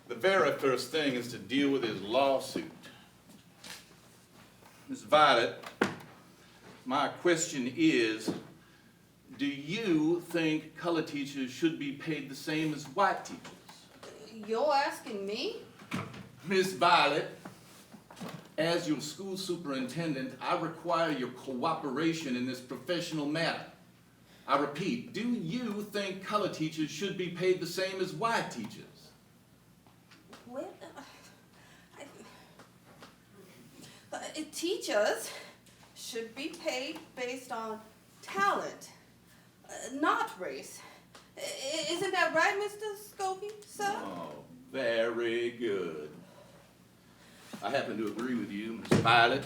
the very first thing is to deal with his lawsuit. Miss Violet, my question is, do you think colored teachers should be paid the same as white teachers? You're asking me? Miss Violet, as your school superintendent, I require your cooperation in this professional matter. I repeat, do you think colored teachers should be paid the same as white teachers? Well, teachers should be paid based on talent, not race. Isn't that right, Mr. Scobie, sir? Oh, very good. I happen to agree with you, Miss Violet.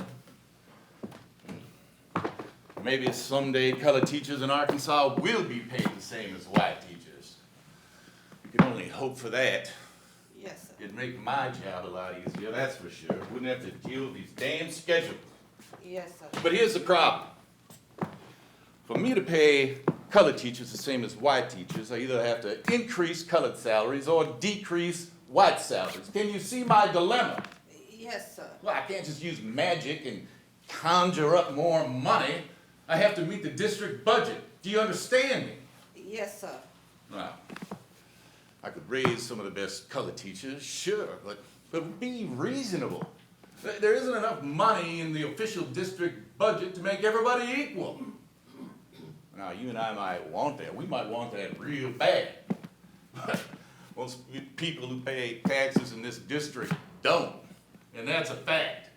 Maybe someday colored teachers in Arkansas will be paid the same as white teachers. You can only hope for that. Yes, sir. It'd make my job a lot easier, that's for sure. Wouldn't have to deal with these damn schedules. Yes, sir. But here's the problem. For me to pay colored teachers the same as white teachers, I either have to increase colored salaries or decrease white salaries. Can you see my dilemma? Yes, sir. Well, I can't just use magic and conjure up more money. I have to meet the district budget. Do you understand me? Yes, sir. Well, I could raise some of the best colored teachers, sure, but be reasonable. There isn't enough money in the official district budget to make everybody equal. Now, you and I might want that. We might want that real bad. But most people who pay taxes in this district don't. And that's a fact.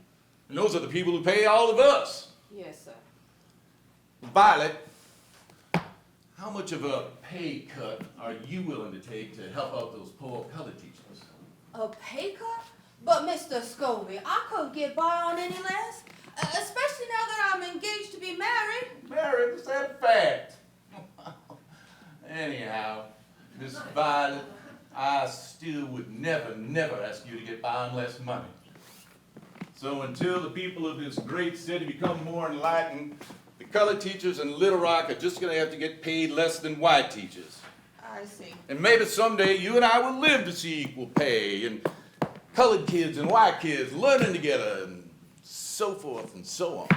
And those are the people who pay all of us. Yes, sir. Violet, how much of a pay cut are you willing to take to help out those poor colored teachers? A pay cut? But Mr. Scobie, I couldn't get by on any less, especially now that I'm engaged to be married. Married, is that a fact? Anyhow, Miss Violet, I still would never ask you to get by on less money. So until the people of this great city become more enlightened, the colored teachers in Little Rock are just going to have to get paid less than white teachers. I see. And maybe someday you and I will live to see equal pay, and colored kids and white kids learning together, and so forth and so on.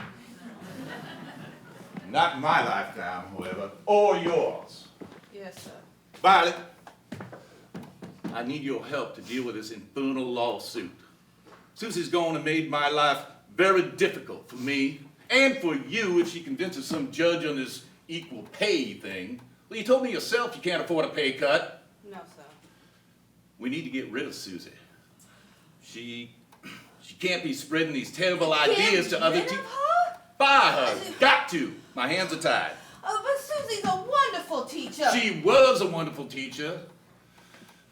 Not in my lifetime, however, or yours. Yes, sir. Violet, I need your help to deal with this infernal lawsuit. Susie's gone and made my life very difficult for me and for you if she convinces some judge on this equal pay thing. Well, you told me yourself you can't afford a pay cut. No, sir. We need to get rid of Susie. She can't be spreading these terrible ideas to other teachers. Fire her. Got to. My hands are tied. Oh, but Susie's a wonderful teacher. She was a wonderful teacher.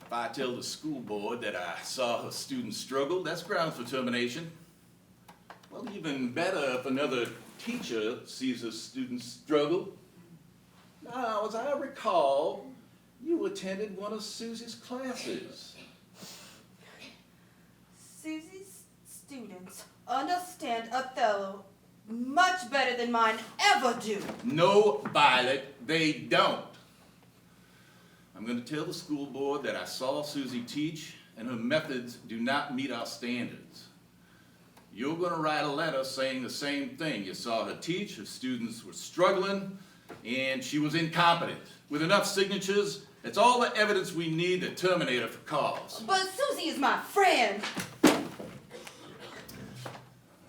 If I tell the school board that I saw her students struggle, that's grounds for termination. Well, even better if another teacher sees her students struggle. Now, as I recall, you attended one of Susie's classes. Susie's students understand Othello much better than mine ever do. No, Violet, they don't. I'm going to tell the school board that I saw Susie teach and her methods do not meet our standards. You're going to write a letter saying the same thing. You saw her teach, her students were struggling, and she was incompetent. With enough signatures, that's all the evidence we need to terminate her for cause. But Susie is my friend.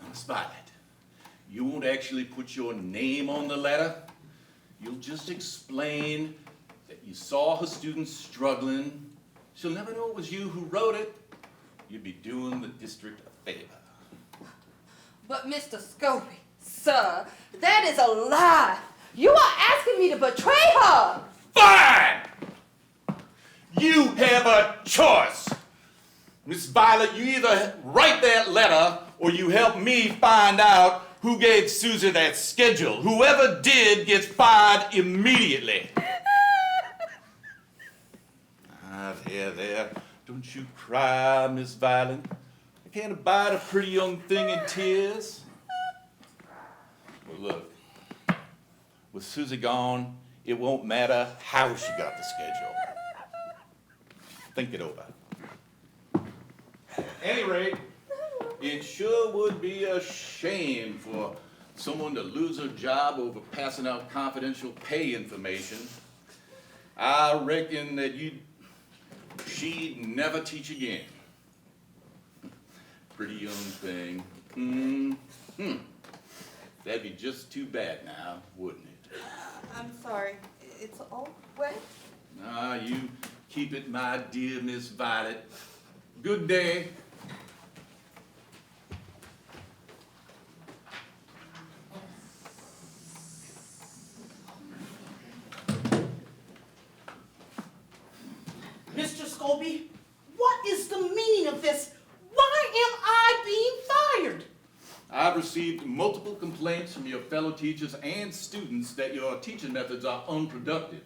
Miss Violet, you won't actually put your name on the letter. You'll just explain that you saw her students struggling, she'll never know it was you who wrote it. You'd be doing the district a favor. But Mr. Scobie, sir, that is a lie. You are asking me to betray her. Fine! You have a choice. Miss Violet, you either write that letter or you help me find out who gave Susie that schedule. Whoever did gets fired immediately. There. Don't you cry, Miss Violet. I can't abide a pretty young thing in tears. Well, look, with Susie gone, it won't matter how she got the schedule. Think it over. At any rate, it sure would be a shame for someone to lose her job over passing out confidential pay information. I reckon that she'd never teach again. Pretty young thing. That'd be just too bad now, wouldn't it? I'm sorry. It's all wet. Ah, you keep it, my dear Miss Violet. Good day. Mr. Scobie, what is the meaning of this? Why am I being fired? I've received multiple complaints from your fellow teachers and students that your teaching methods are unproductive.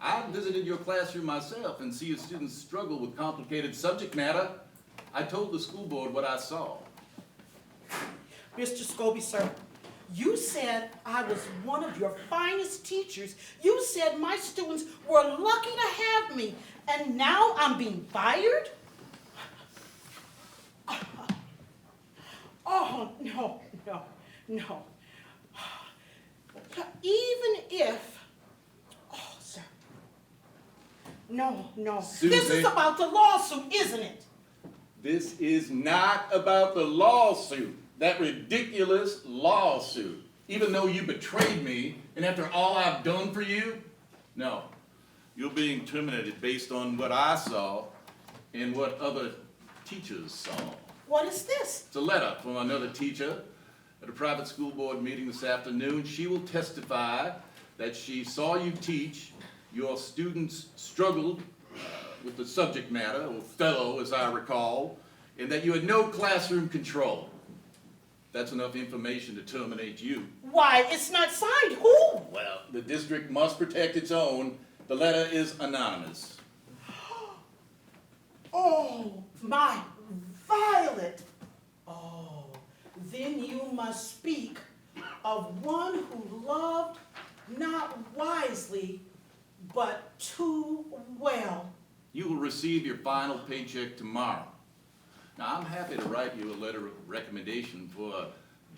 I've visited your classroom myself and see your students struggle with complicated subject matter. I told the school board what I saw. Mr. Scobie, sir, you said I was one of your finest teachers. You said my students were lucky to have me, and now I'm being fired? Oh, no. Even if, sir. No. Susie. This is about the lawsuit, isn't it? This is not about the lawsuit, that ridiculous lawsuit. Even though you betrayed me, and after all I've done for you, no. You're being terminated based on what I saw and what other teachers saw. What is this? It's a letter from another teacher at a private school board meeting this afternoon. She will testify that she saw you teach, your students struggled with the subject matter, or fellow as I recall, and that you had no classroom control. That's enough information to terminate you. Why, it's not signed. Who? Well, the district must protect its own. The letter is anonymous. Oh, my Violet. Oh, then you must speak of one who loved not wisely, but too well. You will receive your final paycheck tomorrow. Now, I'm happy to write you a letter of recommendation for a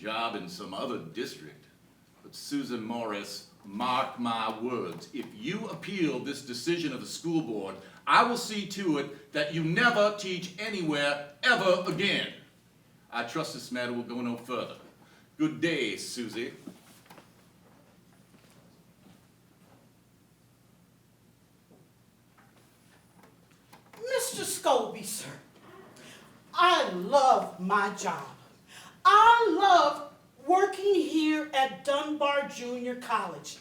job in some other district. But Susie Morris, mark my words, if you appeal this decision of the school board, I will see to it that you never teach anywhere ever again. I trust this matter will go no further. Good day, Susie. Mr. Scobie, sir, I love my job. I love working here at Dunbar Junior College.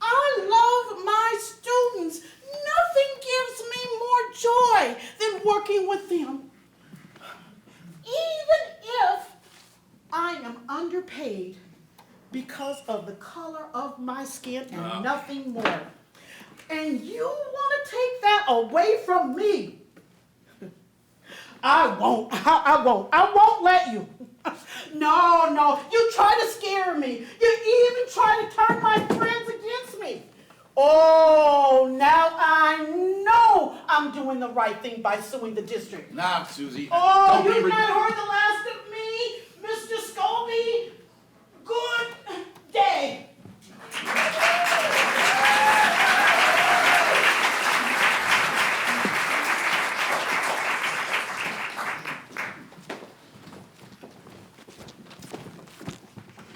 I love my students. Nothing gives me more joy than working with them. Even if I am underpaid because of the color of my skin and nothing more. And you want to take that away from me? I won't let you. No, you try to scare me. You even try to turn my friends against me. Oh, now I know I'm doing the right thing by suing the district. Now, Susie, Oh, don't be you've not heard the last of me, Mr. Scobie. Good day.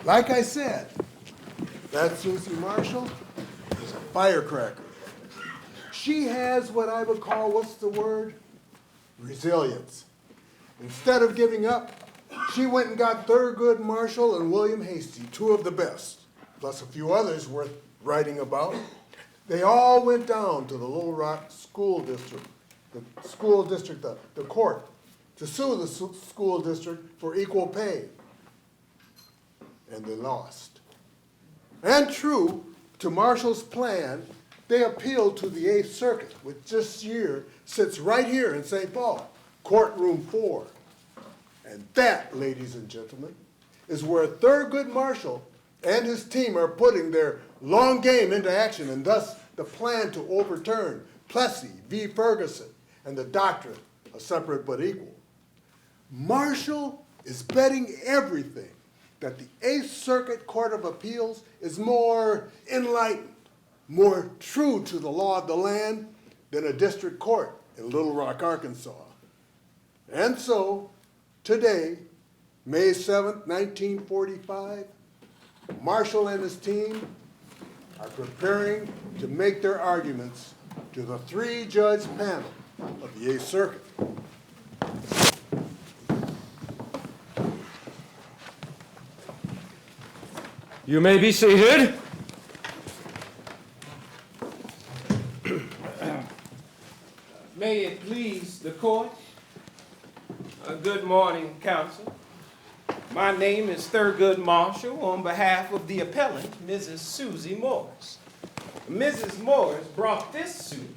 Like I said, that Susie Marshall is a firecracker. she has what I would call, what's the word? Resilience. Instead of giving up, she went and got Thurgood Marshall and William Hasty, two of the best, plus a few others worth writing about. They all went down to the Little Rock School District, the court, to sue the school district for equal pay. And they lost. And true to Marshall's plan, they appealed to the 8th Circuit, which this year sits right here in St. Paul, courtroom 4. And that, ladies and gentlemen, is where Thurgood Marshall and his team are putting their long game into action, and thus the plan to overturn Plessy v. Ferguson and the doctrine of separate but equal. Marshall is betting everything that the 8th Circuit Court of Appeals is more enlightened, more true to the law of the land than a district court in Little Rock, Arkansas. And so, today, May 7th, 1945, Marshall and his team are preparing to make their arguments to the 3-judge panel of the 8th Circuit. You may be seated. May it please the court. Good morning, counsel. My name is Thurgood Marshall on behalf of the appellant, Mrs. Susie Morris. Mrs. Morris brought this suit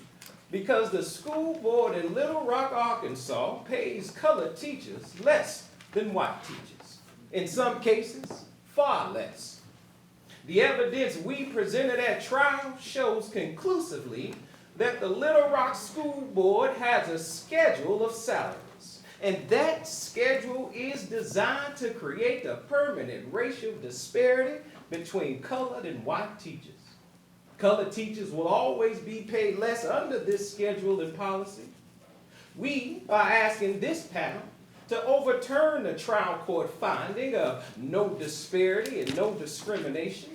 because the school board in Little Rock, Arkansas pays colored teachers less than white teachers. In some cases, far less. The evidence we presented at trial shows conclusively that the Little Rock School Board has a schedule of salaries, and that schedule is designed to create a permanent racial disparity between colored and white teachers. Colored teachers will always be paid less under this schedule and policy. We are asking this panel to overturn the trial court finding of no disparity and no discrimination.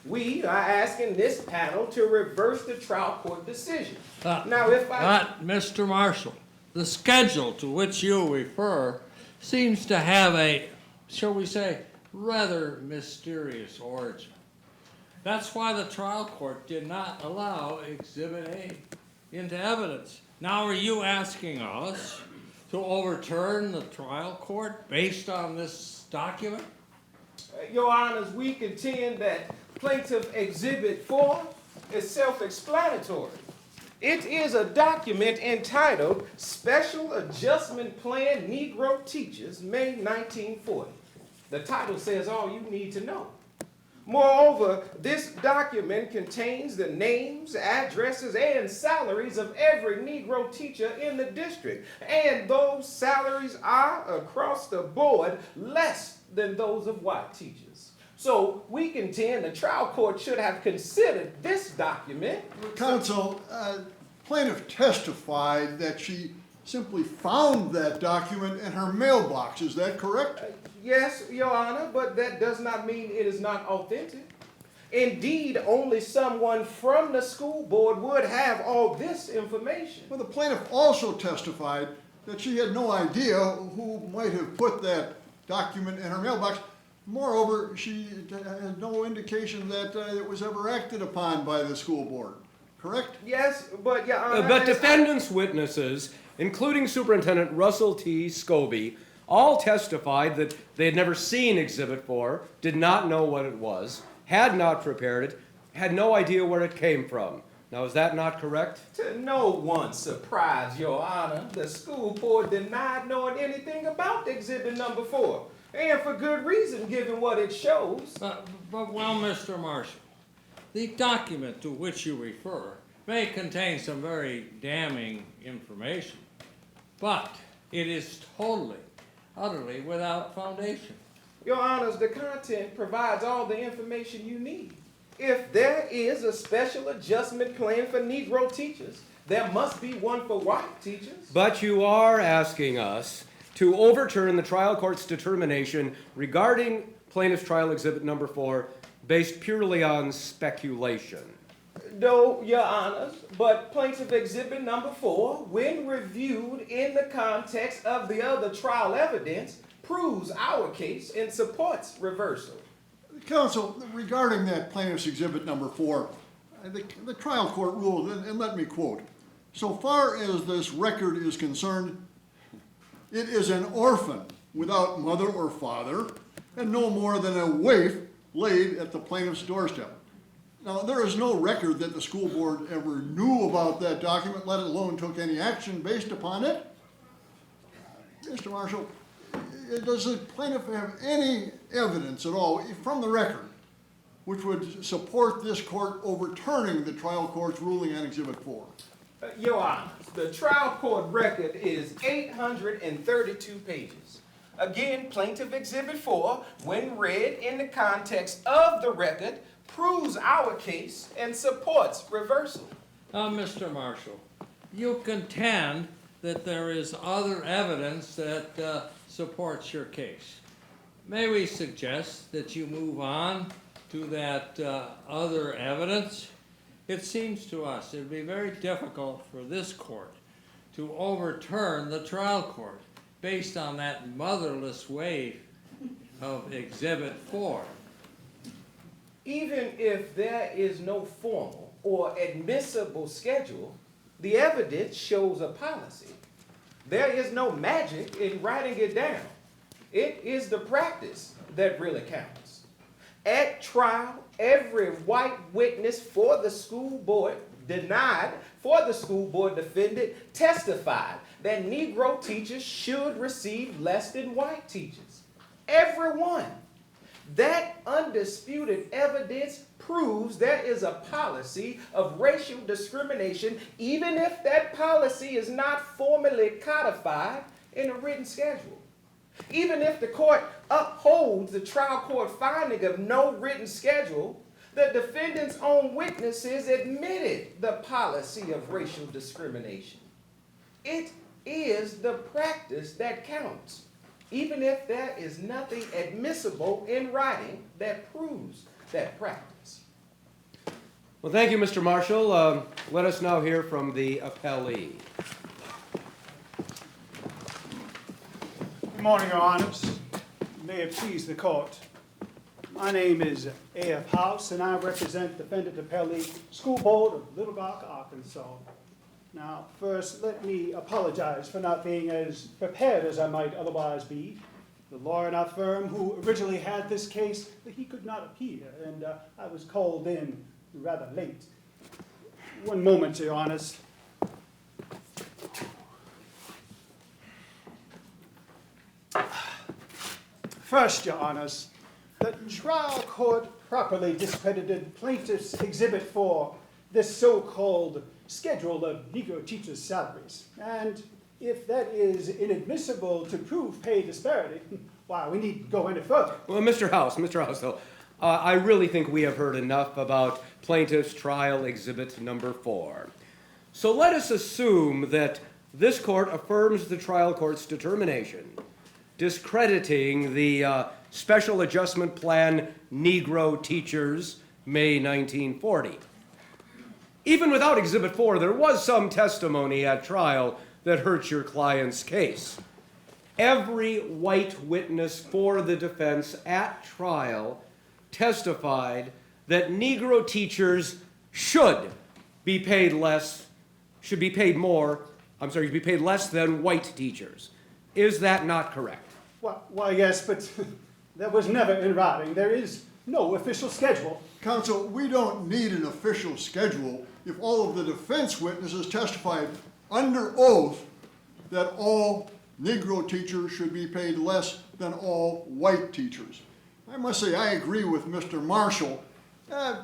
We are asking this panel to reverse the trial court decision. Mr. Marshall, the schedule to which you refer seems to have a, shall we say, rather mysterious origin. That's why the trial court did not allow Exhibit A into evidence. Now, are you asking us to overturn the trial court based on this document? Your Honors, we contend that Plaintiff Exhibit 4 is self-explanatory. It is a document entitled Special Adjustment Plan Negro Teachers, May 1940. The title says all you need to know. Moreover, this document contains the names, addresses, and salaries of every Negro teacher in the district, and those salaries are, across the board, less than those of white teachers. So we contend the trial court should have considered this document. Counsel, plaintiff testified that she simply found that document in her mailbox. Is that correct? Yes, Your Honor, but that does not mean it is not authentic. Indeed, only someone from the school board would have all this information. Well, the plaintiff also testified that she had no idea who might have put that document in her mailbox. Moreover, she had no indication that it was ever acted upon by the school board. Correct? Yes, but Your Honor... But defendants' witnesses, including Superintendent Russell T. Scobie, all testified that they had never seen Exhibit 4, did not know what it was, had not prepared it, had no idea where it came from. Now, is that not correct? To no one's surprise, Your Honor, the school board denied knowing anything about Exhibit number 4. And for good reason, given what it shows. Well, Mr. Marshall, the document to which you refer may contain some very damning information, but it is totally, utterly without foundation. Your Honors, the content provides all the information you need. If there is a special adjustment plan for Negro teachers, there must be one for white teachers. But you are asking us to overturn the trial court's determination regarding plaintiff's trial exhibit number 4 based purely on speculation. though, Your Honors, but plaintiff exhibit number 4, when reviewed in the context of the other trial evidence, proves our case and supports reversal. Counsel, regarding that plaintiff's exhibit number 4, the trial court ruled, and let me quote, "So far as this record is concerned, it is an orphan without mother or father, and no more than a waif laid at the plaintiff's doorstep." Now, there is no record that the school board ever knew about that document, let alone took any action based upon it. Mr. Marshall, does the plaintiff have any evidence at all from the record which would support this court overturning the trial court's ruling on Exhibit 4? Your Honors, the trial court record is 832 pages. Again, plaintiff exhibit 4, when read in the context of the record, proves our case and supports reversal. Mr. Marshall, you contend that there is other evidence that supports your case. May we suggest that you move on to that other evidence? It seems to us it would be very difficult for this court to overturn the trial court based on that motherless waif of Exhibit 4. Even if there is no formal or admissible schedule, the evidence shows a policy. There is no magic in writing it down. It is the practice that really counts. At trial, every white witness for the school board defendant testified that Negro teachers should receive less than white teachers. Everyone. That undisputed evidence proves there is a policy of racial discrimination, even if that policy is not formally codified in a written schedule. Even if the court upholds the trial court finding of no written schedule, the defendant's own witnesses admitted the policy of racial discrimination. It is the practice that counts, even if there is nothing admissible in writing that proves that practice. Well, thank you, Mr. Marshall. Let us now hear from the appellee. Good morning, Your Honors. May it please the court. My name is A.F. House, and I represent Defendant Appellee School Board of Little Rock, Arkansas. Now, first, let me apologize for not being as prepared as I might otherwise be. The lawyer in our firm who originally had this case, he could not appear, and I was called in rather late. One moment, Your Honors. First, Your Honors, the trial court properly discredited Plaintiff's Exhibit 4, this so-called schedule of Negro teachers' salaries. And if that is inadmissible to prove pay disparity, why, we need go any further. Well, Mr. House, though, I really think we have heard enough about Plaintiff's Trial Exhibit number 4. So let us assume that this court affirms the trial court's determination, discrediting the Special Adjustment Plan Negro Teachers, May 1940. Even without Exhibit 4, there was some testimony at trial that hurt your client's case. Every white witness for the defense at trial testified that Negro teachers should be paid less than white teachers. Is that not correct? Why, yes, but that was never in writing. There is no official schedule. Counsel, we don't need an official schedule if all of the defense witnesses testified under oath that all Negro teachers should be paid less than all white teachers. I must say I agree with Mr. Marshall.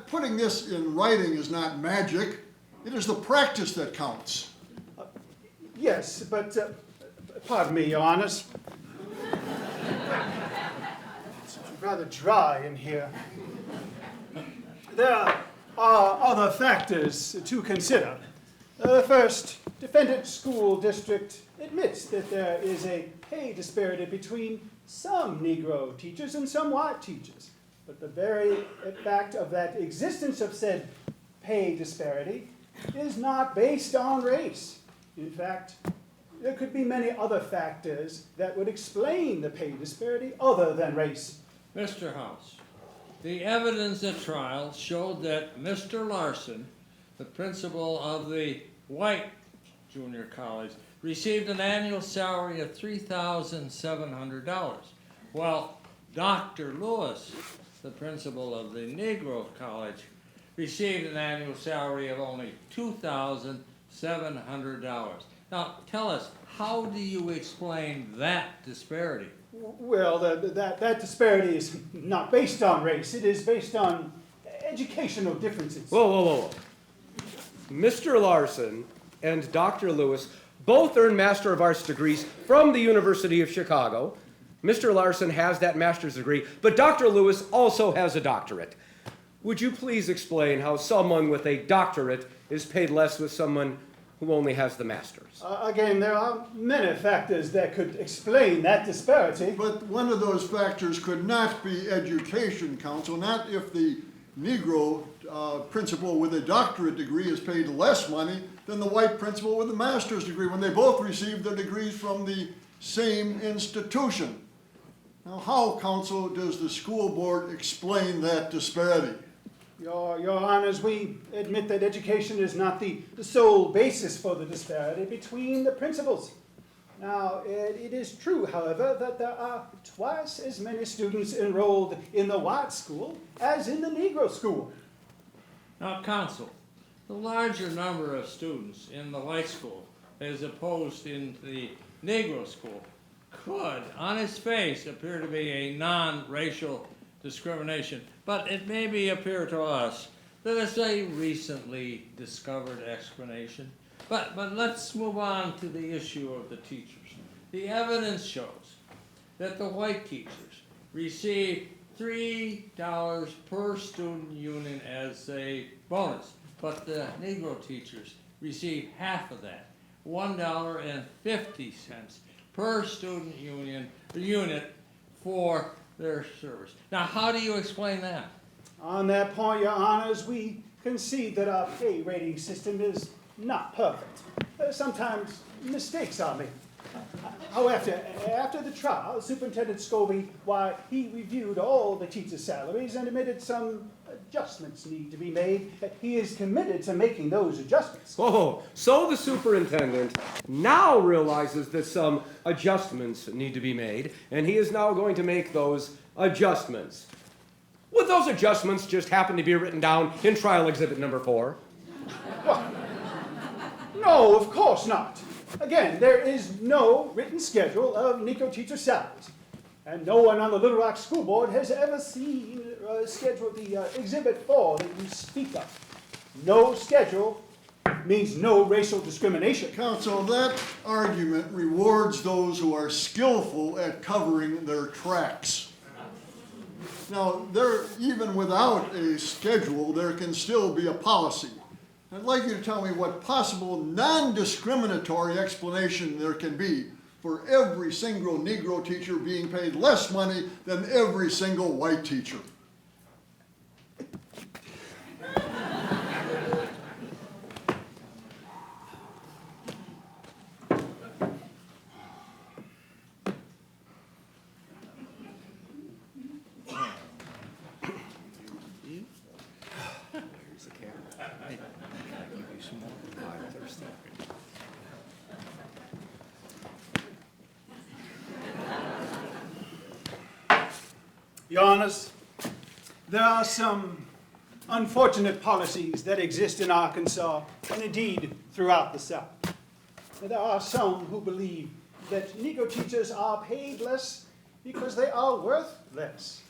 Putting this in writing is not magic. It is the practice that counts. Yes, but, pardon me, Your Honors. It's rather dry in here. There are other factors to consider. First, defendant school district admits that there is a pay disparity between some Negro teachers and some white teachers. But the very fact of that existence of said pay disparity is not based on race. In fact, there could be many other factors that would explain the pay disparity other than race. Mr. House, the evidence at trial showed that Mr. Larson, the principal of the white junior college, received an annual salary of $3,700, while Dr. Lewis, the principal of the Negro college, received an annual salary of only $2,700. Now, tell us, how do you explain that disparity? Well, that disparity is not based on race. It is based on educational differences. Whoa, whoa, whoa, whoa. Mr. Larson and Dr. Lewis both earned Master of Arts degrees from the University of Chicago. Mr. Larson has that master's degree, but Dr. Lewis also has a doctorate. Would you please explain how someone with a doctorate is paid less with someone who only has the master's? Again, there are many factors that could explain that disparity. But one of those factors could not be education, counsel, not if the Negro principal with a doctorate degree is paid less money than the white principal with a master's degree when they both received their degrees from the same institution. Now, how, counsel, does the school board explain that disparity? Your Honors, we admit that education is not the sole basis for the disparity between the principals. Now, it is true, however, that there are twice as many students enrolled in the white school as in the Negro school. Now, counsel, the larger number of students in the white school as opposed in the Negro school could, on its face, appear to be a non-racial discrimination, but it may appear to us that it's a recently discovered explanation. But let's move on to the issue of the teachers. The evidence shows that the white teachers receive $3 per student union as a bonus, but the Negro teachers receive half of that, $1.50 per student unit for their service. Now, how do you explain that? On that point, Your Honors, we concede that our pay rating system is not perfect. Sometimes mistakes are made. However, after the trial, Superintendent Scobie, he reviewed all the teachers' salaries and admitted some adjustments need to be made. He is committed to making those adjustments. Oh, so the superintendent now realizes that some adjustments need to be made, and he is now going to make those adjustments. Would those adjustments just happen to be written down in trial exhibit number 4? Well, no, of course not. Again, there is no written schedule of Negro teacher salaries. And no one on the Little Rock School Board has ever seen schedule the Exhibit 4 that you speak of. No schedule means no racial discrimination. Counsel, that argument rewards those who are skillful at covering their tracks. Now, even without a schedule, there can still be a policy. I'd like you to tell me what possible non-discriminatory explanation there can be for every single Negro teacher being paid less money than every single white teacher. Your Honors, there are some unfortunate policies that exist in Arkansas, and indeed throughout the South. There are some who believe that Negro teachers are paid less because they are worth less.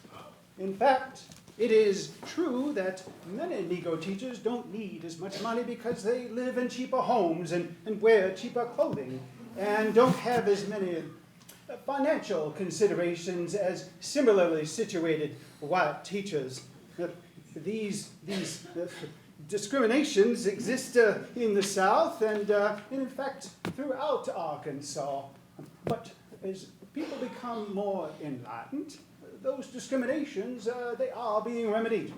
In fact, it is true that many Negro teachers don't need as much money because they live in cheaper homes and wear cheaper clothing and don't have as many financial considerations as similarly situated white teachers. These discriminations exist in the South and in fact throughout Arkansas. But as people become more enlightened, those discriminations, they are being remedied.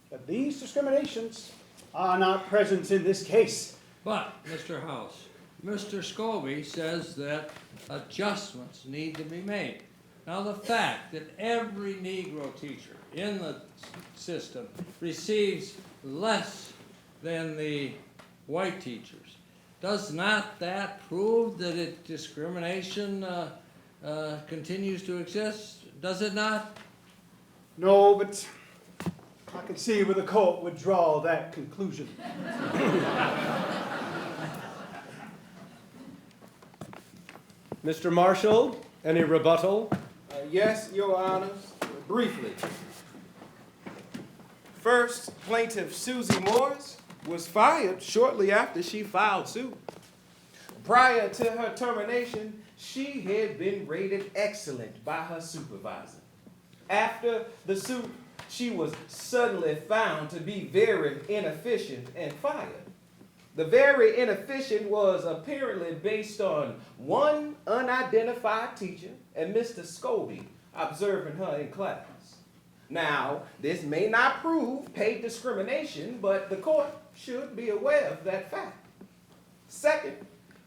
But these discriminations are not present in this case. But, Mr. House, Mr. Scobie says that adjustments need to be made. Now, the fact that every Negro teacher in the system receives less than the white teachers, does not that prove that discrimination continues to exist? Does it not? No, but I can see where the court would draw that conclusion. Mr. Marshall, any rebuttal? Yes, Your Honors, briefly. First, plaintiff Susie Morris was fired shortly after she filed suit. Prior to her termination, she had been rated excellent by her supervisor. After the suit, she was suddenly found to be very inefficient and fired. The very inefficient was apparently based on one unidentified teacher and Mr. Scobie observing her in class. Now, this may not prove paid discrimination, but the court should be aware of that fact. Second,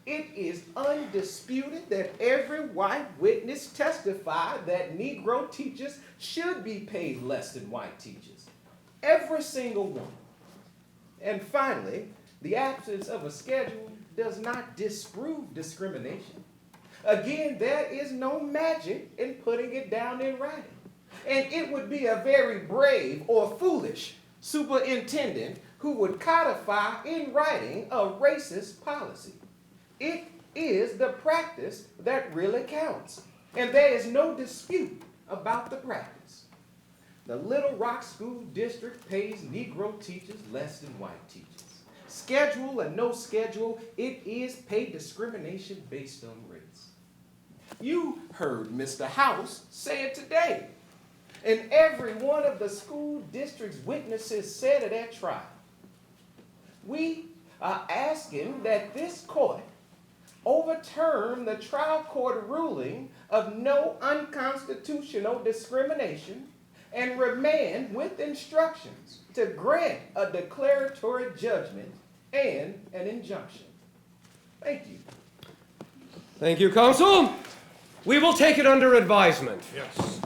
it is undisputed that every white witness testified that Negro teachers should be paid less than white teachers. Every single one. And finally, the absence of a schedule does not disprove discrimination. Again, there is no magic in putting it down in writing. And it would be a very brave or foolish superintendent who would codify in writing a racist policy. It is the practice that really counts. And there is no dispute about the practice. The Little Rock School District pays Negro teachers less than white teachers. Schedule or no schedule, it is pay discrimination based on race. You heard Mr. House say it today. And every one of the school district's witnesses said it at trial. We are asking that this court overturn the trial court ruling of no unconstitutional discrimination and remand with instructions to grant a declaratory judgment and an injunction. Thank you. Thank you, counsel. We will take it under advisement. Yes.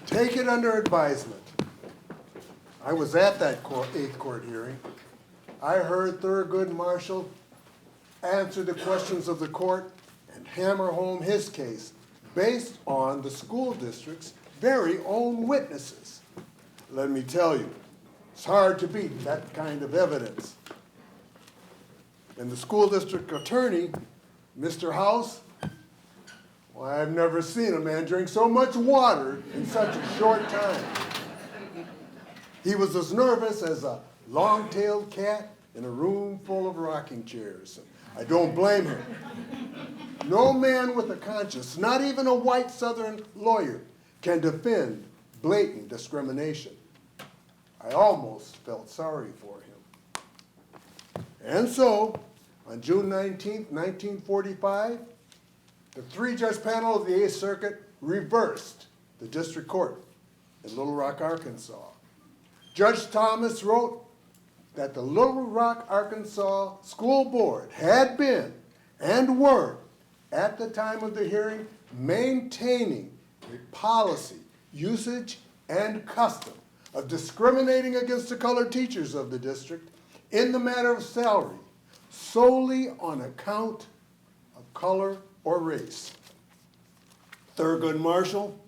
Take it under advisement. I was at that eighth court hearing. I heard Thurgood Marshall answer the questions of the court and hammer home his case based on the school district's very own witnesses. Let me tell you, it's hard to beat that kind of evidence. And the school district attorney, Mr. House, well, I've never seen a man drink so much water in such a short time. He was as nervous as a long-tailed cat in a room full of rocking chairs. I don't blame him. No man with a conscience, not even a white Southern lawyer, can defend blatant discrimination. I almost felt sorry for him. And so, on June 19th, 1945, the three-judge panel of the Eighth Circuit reversed the district court in Little Rock, Arkansas. Judge Thomas wrote that the Little Rock, Arkansas School Board had been and were, at the time of the hearing, maintaining a policy, usage, and custom of discriminating against the colored teachers of the district in the matter of salary solely on account of color or race. Thurgood Marshall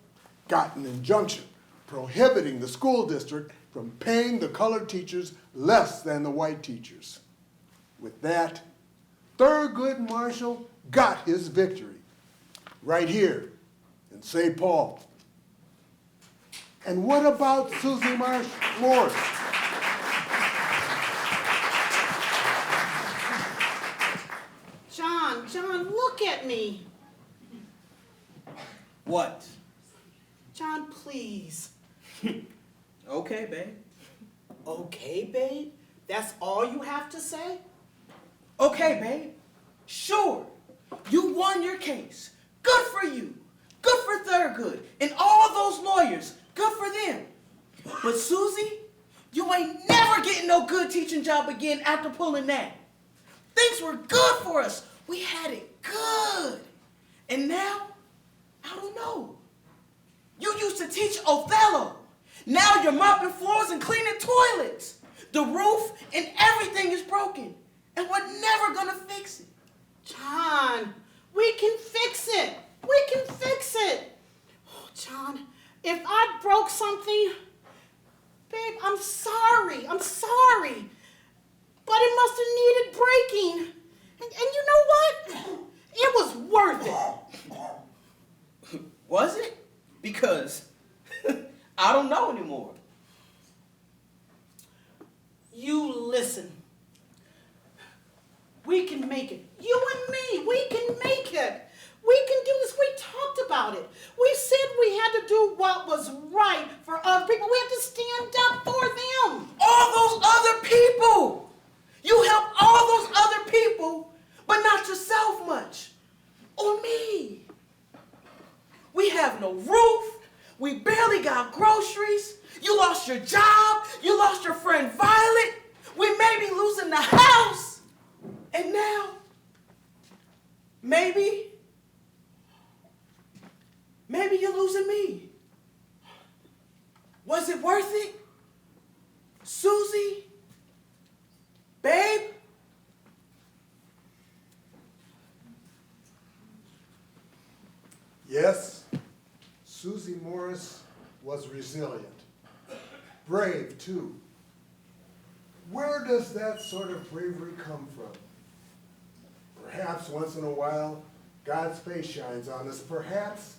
got an injunction prohibiting the school district from paying the colored teachers less than the white teachers. With that, Thurgood Marshall got his victory right here in St. Paul. And what about Susie Morris? John, look at me. What? John, please. Okay, babe. Okay, babe? That's all you have to say? Okay, babe. Sure, you won your case. Good for you. Good for Thurgood and all those lawyers. Good for them. But Susie, you ain't never getting no good teaching job again after pulling that. Things were good for us. We had it good. And now, I don't know. You used to teach Othello. Now you're mopping floors and cleaning toilets. The roof and everything is broken. And we're never gonna fix it. John, we can fix it. We can fix it. Oh, John, if I broke something, babe, I'm sorry. I'm sorry. But it must have needed breaking. And you know what? It was worth it. Was it? Because I don't know anymore. You listen. We can make it. You and me, we can make it. We can do this. We talked about it. We said we had to do what was right for other people. We have to stand up for them. All those other people. You help all those other people, but not yourself much. Or me. We have no roof. We barely got groceries. You lost your job. You lost your friend Violet. We may be losing the house. And now, maybe you're losing me. Was it worth it? Susie? Babe? Yes, Susie Morris was resilient. Brave, too. Where does that sort of bravery come from? Perhaps once in a while, God's face shines on us. Perhaps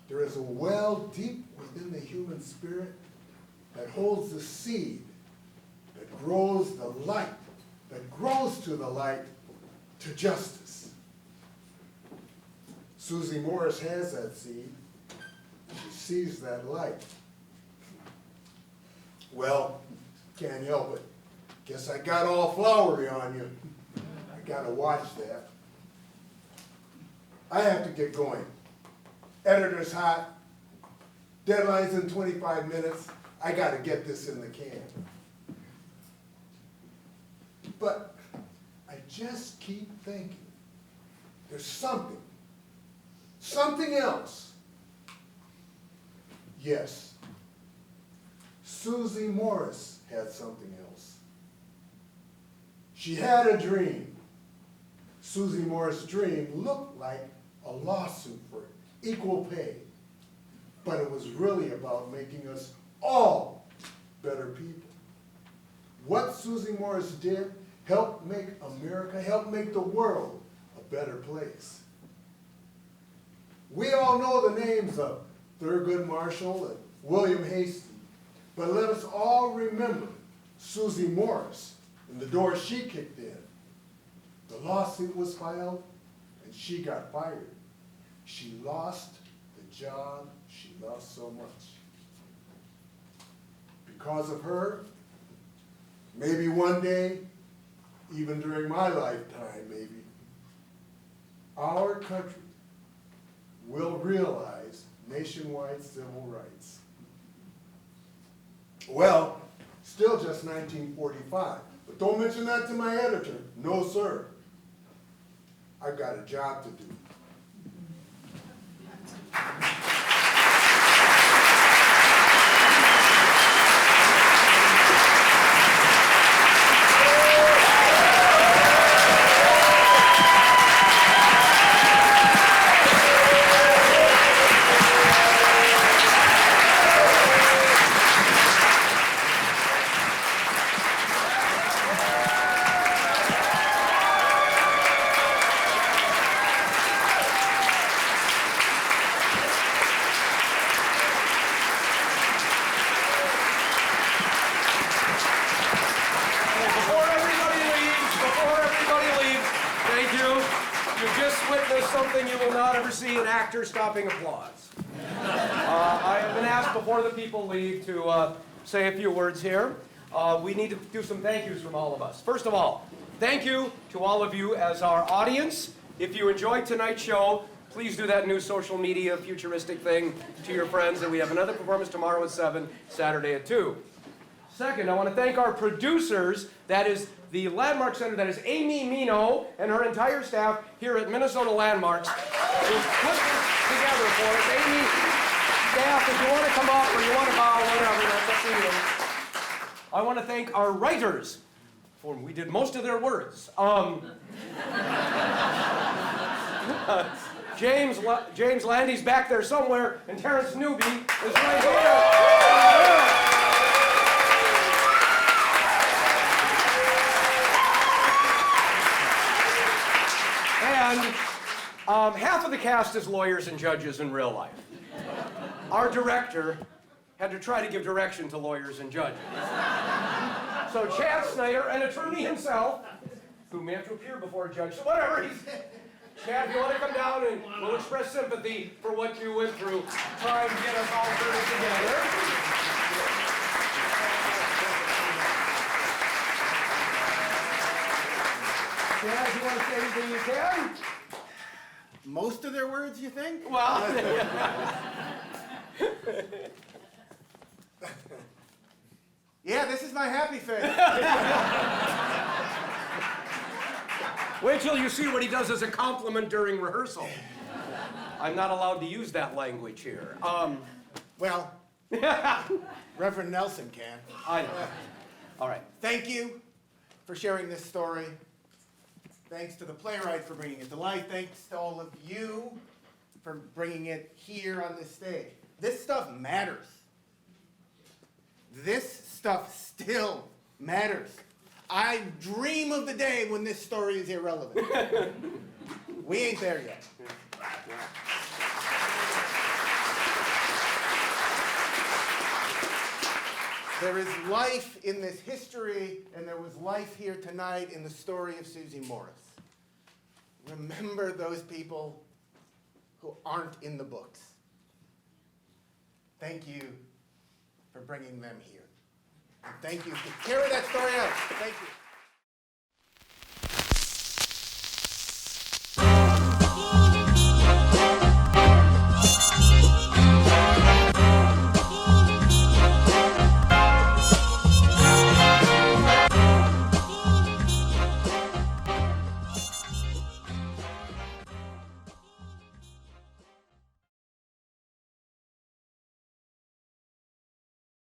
there is a well deep within the human spirit that holds the seed, that grows the light, that grows to the light, to justice. Susie Morris has that seed. She sees that light. Well, can't help it. Guess I got all flowery on you. I gotta watch that. I have to get going. Editor's hot. Deadline's in 25 minutes. I gotta get this in the can. But I just keep thinking, there's something else. Yes, Susie Morris had something else. She had a dream. Susie Morris' dream looked like a lawsuit for equal pay, but it was really about making us all better people. What Susie Morris did helped make America, helped make the world a better place. We all know the names of Thurgood Marshall and William Hasty, but let us all remember Susie Morris and the door she kicked in. The lawsuit was filed and she got fired. She lost the job she loved so much. Because of her, maybe one day, even during my lifetime maybe, our country will realize nationwide civil rights. Well, still just 1945, but don't mention that to my editor. No, sir. I've got a job to do. Something you will not ever see, an actor stopping applause. I have been asked before the people leave to say a few words here. We need to do some thank yous from all of us. First of all, Thank you to all of you as our audience. If you enjoyed tonight's show, please do that new social media futuristic thing to your friends. And we have another performance tomorrow at 7, Saturday at 2. Second, I want to thank our producers. That is the Landmark Center. That is Amy Mino and her entire staff here at Minnesota Landmarks who put this together for us. Amy, staff, if you want to come up or you want to bow, whatever, that's up to you. I want to thank our writers, for we did most of their words. James Landy's back there somewhere, and Terrence Newby is right here. And half of the cast is lawyers and judges in real life. Our director had to try to give direction to lawyers and judges. So Chad Snyder, an attorney himself, who may have to appear before a judge, so whatever, Chad, if you want to come down and we'll express sympathy for what you went through, trying to get us all put together. Chad, if you want to say anything you can. Most of their words, you think? Well, Yeah, this is my happy face. wait till you see what he does as a compliment during rehearsal. I'm not allowed to use that language here. Well, Reverend Nelson can. I know. All right. Thank you for sharing this story. Thanks to the playwright for bringing it to life. Thanks to all of you for bringing it here on this stage. This stuff matters. This stuff still matters. I dream of the day when this story is irrelevant. We ain't there yet. There is life in this history, and there was life here tonight in the story of Susie Morris. Remember those people who aren't in the books. Thank you for bringing them here. And thank you for carrying that story out. Thank you.